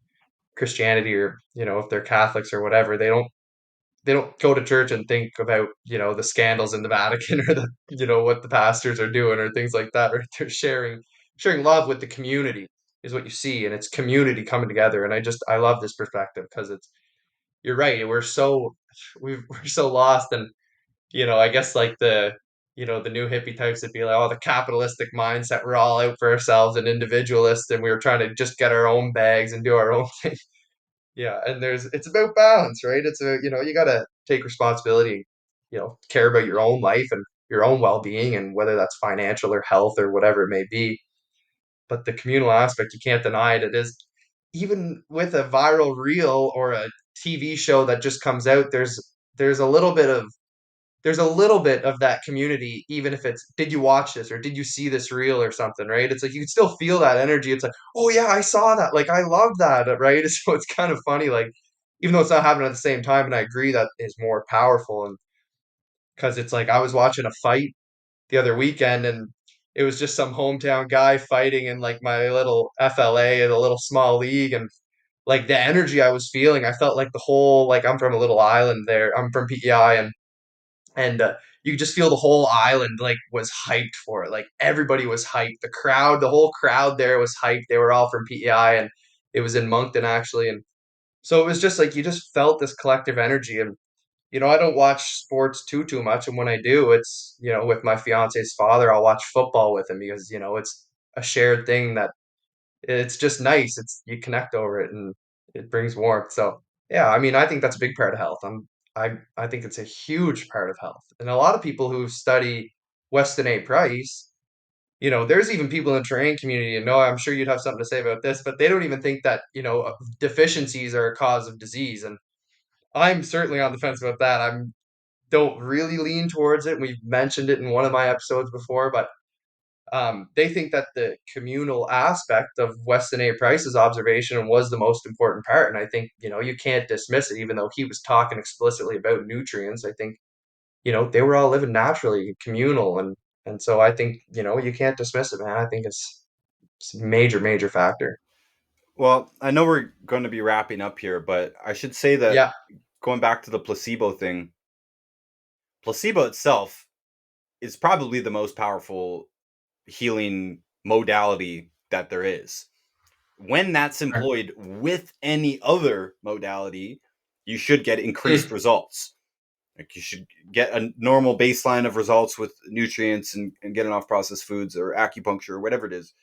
Christianity, or, if they're Catholics or whatever, they don't go to church and think about, the scandals in the Vatican or the, what the pastors are doing or things like that. Or they're sharing love with the community is what you see, and it's community coming together. And I love this perspective because you're right. We're so lost, and I guess like the new hippie types would be like, oh, the capitalistic mindset. We're all out for ourselves and individualists, and we were trying to just get our own bags and do our own thing. Yeah, and it's about balance, right? You got to take responsibility, care about your own life and your own well-being, and whether that's financial or health or whatever it may be. But the communal aspect, you can't deny it. It is, even with a viral reel or a TV show that just comes out, there's a little bit of there's a little bit of that community, even if it's, did you watch this or did you see this reel or something, right? It's like you can still feel that energy. It's like, oh yeah, I saw that. Like, I love that, right? So it's kind of funny, like, even though it's not happening at the same time, and I agree that is more powerful. And because it's like I was watching a fight the other weekend, and it was just some hometown guy fighting in like my little FLA in a little small league, and like the energy I was feeling, I felt like the whole, like, I'm from a little island there. I'm from PEI, and you could just feel the whole island like was hyped for it. Like everybody was hyped. The whole crowd there was hyped. They were all from PEI, and it was in Moncton actually, and so it was just like you just felt this collective energy. And I don't watch sports too much, and when I do, it's with my fiance's father. I'll watch football with him because it's a shared thing that it's just nice. It's You connect over it, and it brings warmth. So yeah, I mean, I think that's a big part of health. I think it's a huge part of health. And a lot of people who study Weston A. Price, there's even people in the terrain community, and no, I'm sure you'd have something to say about this, but they don't even think that, deficiencies are a cause of disease. And I'm certainly on the fence about that. I'm don't really lean towards it. We've mentioned it in one of my episodes before, but they think that the communal aspect of Weston A. Price's observation was the most important part. And I think, you can't dismiss it, even though he was talking explicitly about nutrients. I think they were all living naturally, communal, and so I think, you can't dismiss it, man. I think it's a major, major factor. Well, I know we're going to be wrapping up here, but I should say that Yeah. going back to the placebo thing, placebo itself is probably the most powerful healing modality that there is. When that's Sure. employed with any other modality, you should get increased Hmm. results. Like you should get a normal baseline of results with nutrients and getting off processed foods or acupuncture or whatever it is.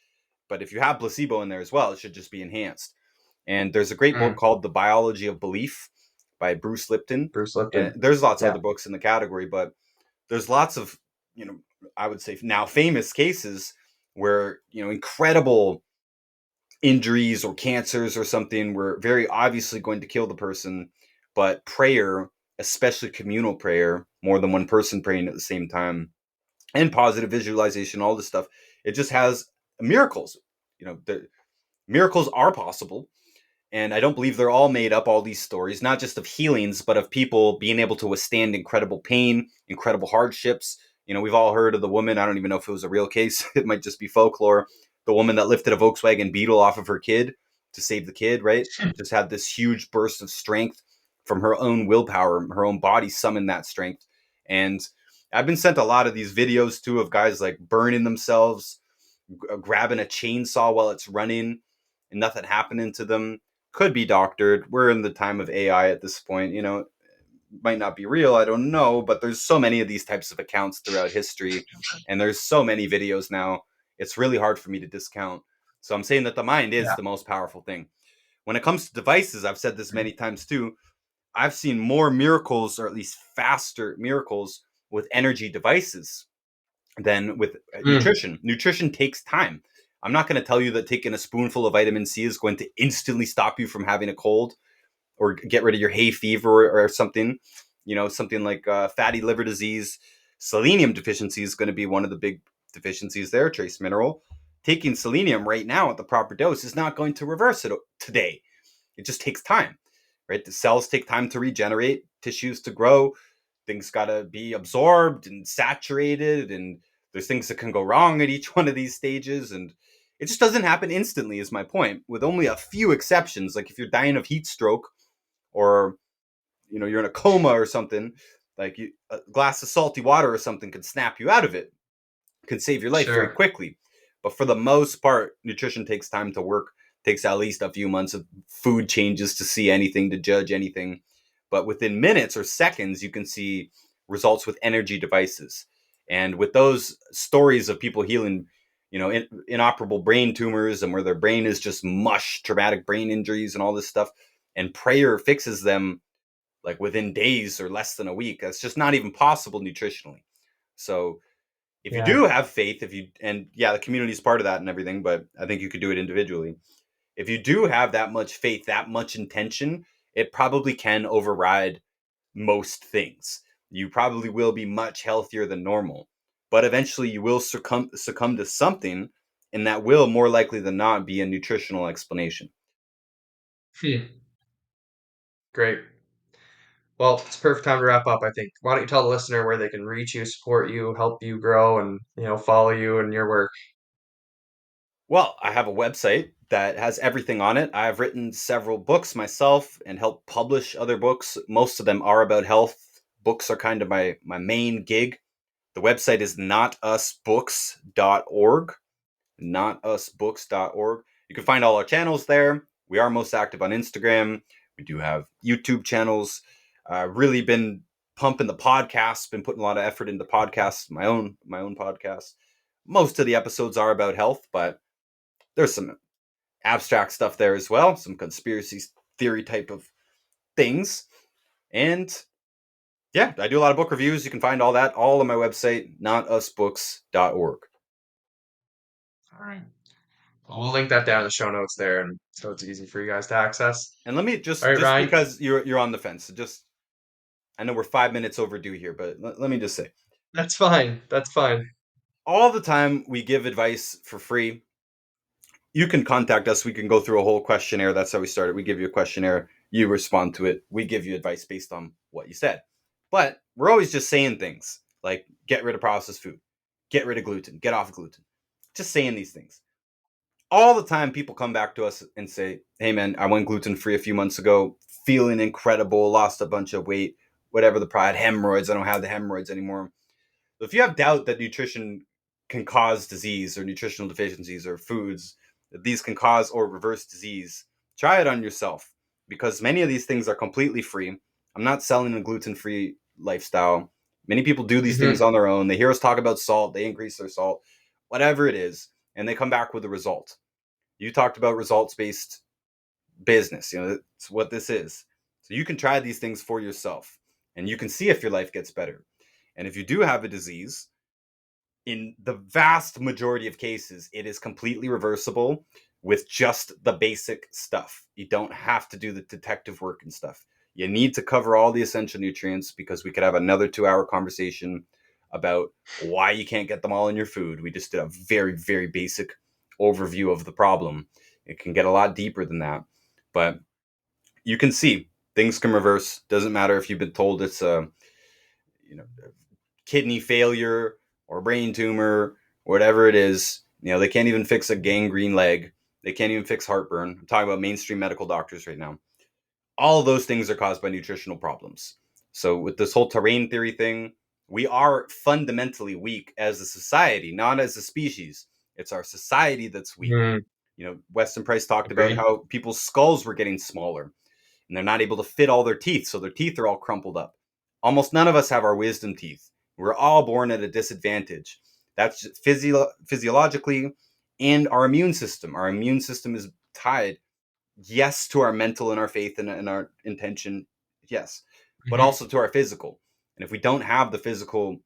But if you have placebo in there as well, it should just be enhanced. And there's a great book Hmm. called The Biology of Belief by Bruce Lipton. Bruce And Lipton. there's lots of Yeah. other books in the category, but there's lots of, I would say now famous cases where, incredible injuries or cancers or something were very obviously going to kill the person, but prayer, especially communal prayer, more than one person praying at the same time, and positive visualization, all this stuff, it just has miracles. The miracles are possible, and I don't believe they're all made up, all these stories, not just of healings, but of people being able to withstand incredible pain, incredible hardships. We've all heard of the woman, I don't even know if it was a real case, it might just be folklore. The woman that lifted a Volkswagen Beetle off of her kid to save the kid, right? Just had this huge burst of strength from her own willpower, her own body summoned that strength. And I've been sent a lot of these videos too of guys like burning themselves, grabbing a chainsaw while it's running and nothing happening to them. Could be doctored. We're in the time of AI at this point. Might not be real. I don't know, but there's so many of these types of accounts throughout history, and there's so many videos now. It's really hard for me to discount. So I'm saying that the mind is Yeah. the most powerful thing. When it comes to devices, I've said this many times too. I've seen more miracles, or at least faster miracles, with energy devices than with Mm. nutrition. Nutrition takes time. I'm not going to tell you that taking a spoonful of vitamin C is going to instantly stop you from having a cold or get rid of your hay fever or something. Something like fatty liver disease. Selenium deficiency is going to be one of the big deficiencies there, trace mineral. Taking selenium right now at the proper dose is not going to reverse it today. It just takes time, right? The cells take time to regenerate, tissues to grow, things got to be absorbed and saturated, and there's things that can go wrong at each one of these stages, and it just doesn't happen instantly is my point, with only a few exceptions. Like if you're dying of heat stroke, or you're in a coma or something, like a glass of salty water or something could snap you out of it, can save your life very Sure. quickly. But for the most part, nutrition takes time to work, takes at least a few months of food changes to see anything, to judge anything. But within minutes or seconds, you can see results with energy devices. And with those stories of people healing, inoperable brain tumors and where their brain is just mush, traumatic brain injuries and all this stuff, and prayer fixes them like within days or less than a week. That's just not even possible nutritionally. So if you Yeah. do have faith, if you, and yeah, the community is part of that and everything, but I think you could do it individually. If you do have that much faith, that much intention, it probably can override most things. You probably will be much healthier than normal, but eventually you will succumb to something, and that will more likely than not be a nutritional explanation. Hmm. Great. Well, it's a perfect time to wrap up, I think. Why don't you tell the listener where they can reach you, support you, help you grow, and follow you and your work? Well, I have a website that has everything on it. I've written several books myself and helped publish other books. Most of them are about health. Books are kind of my main gig. The website is notusbooks.org. Notusbooks.org. You can find all our channels there. We are most active on Instagram. We do have YouTube channels. Really been pumping the podcast, been putting a lot of effort into podcasts, my own podcast. Most of the episodes are about health, but there's some abstract stuff there as well, some conspiracy theory type of things. And yeah, I do a lot of book reviews. You can find all that all on my website, notusbooks.org. All right. Well, we'll link that down in the show notes there, and so it's easy for you guys to access. And let me All just right, just Ryan. because you're on the fence, just I know we're 5 minutes overdue here, but let me just say, That's fine. That's fine. all the time we give advice for free. You can contact us. We can go through a whole questionnaire. That's how we started. We give you a questionnaire. You respond to it. We give you advice based on what you said. But we're always just saying things like get rid of processed food, get rid of gluten, get off gluten. Just saying these things. All the time, people come back to us and say, hey, man, I went gluten free a few months ago, feeling incredible, lost a bunch of weight, whatever the pride, hemorrhoids. I don't have the hemorrhoids anymore. If you have doubt that nutrition can cause disease or nutritional deficiencies or foods, that these can cause or reverse disease, try it on yourself because many of these things are completely free. I'm not selling a gluten free lifestyle. Many people do these things Hmm. on their own. They hear us talk about salt, they increase their salt, whatever it is, and they come back with a result. You talked about results based business. That's what this is. So you can try these things for yourself and you can see if your life gets better. And if you do have a disease, in the vast majority of cases, it is completely reversible with just the basic stuff. You don't have to do the detective work and stuff. You need to cover all the essential nutrients because we could have another 2 hour conversation about why you can't get them all in your food. We just did a very, very basic overview of the problem. It can get a lot deeper than that. But you can see things can reverse. Doesn't matter if you've been told it's a kidney failure or brain tumor, whatever it is. They can't even fix a gangrene leg. They can't even fix heartburn. I'm talking about mainstream medical doctors right now. All of those things are caused by nutritional problems. So with this whole terrain theory thing, we are fundamentally weak as a society, not as a species. It's our society that's weak. Hmm. Weston Price talked about Agreed. how people's skulls were getting smaller and they're not able to fit all their teeth, so their teeth are all crumpled up. Almost none of us have our wisdom teeth. We're all born at a disadvantage. That's physiologically, and our immune system. Our immune system is tied, yes, to our mental and our faith and our intention, yes, but Hmm. also to our physical. And if we don't have the physical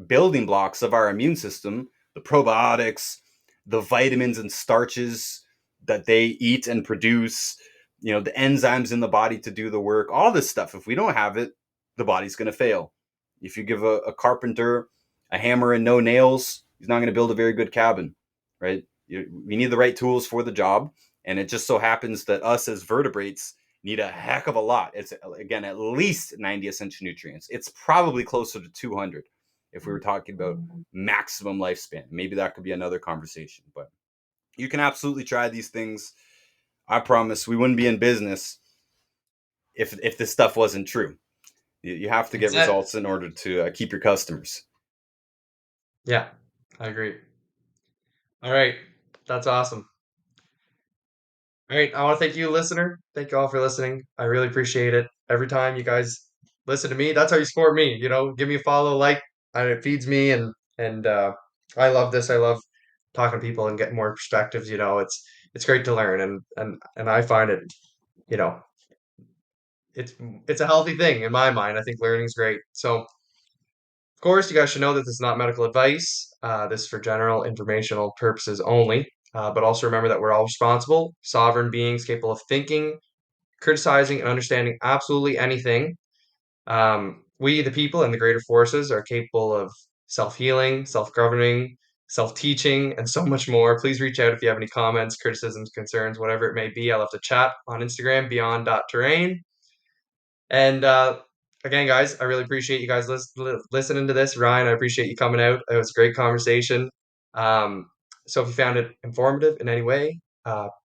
building blocks of our immune system, the probiotics, the vitamins and starches that they eat and produce, the enzymes in the body to do the work, all this stuff. If we don't have it, the body's going to fail. If you give a carpenter a hammer and no nails, he's not going to build a very good cabin, right? We need the right tools for the job. And it just so happens that us as vertebrates need a heck of a lot. It's, again, at least 90 essential nutrients. It's probably closer to 200 if we were talking about maximum lifespan. Maybe that could be another conversation, but you can absolutely try these things. I promise we wouldn't be in business if this stuff wasn't true. You have to get That's it. results in order to keep your customers. Yeah, I agree. All right. That's awesome. All right. I want to thank you, listener. Thank you all for listening. I really appreciate it. Every time you guys listen to me, that's how you support me. Give me a follow, like, and it feeds me. And I love this. I love talking to people and getting more perspectives. It's great to learn, and I find it. You know, it's it's a healthy thing in my mind. I think learning is great. So, of course, you guys should know that this is not medical advice. This is for general informational purposes only. But also remember that we're all responsible, sovereign beings capable of thinking, criticizing, and understanding absolutely anything. We, the people, and the greater forces are capable of self healing, self governing, self teaching, and so much more. Please reach out if you have any comments, criticisms, concerns, whatever it may be. I love to chat on Instagram, beyond.terrain. And again, guys, I really appreciate you guys listening to this. Ryan, I appreciate you coming out. It was a great conversation. Um, so if you found it informative in any way,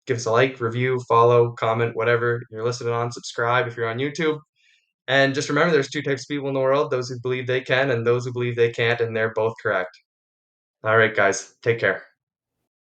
give us a like, review, follow, comment, whatever you're listening on, subscribe if you're on YouTube. And just remember, there's two types of people in the world: those who believe they can and those who believe they can't, and they're both correct. All right, guys, take care.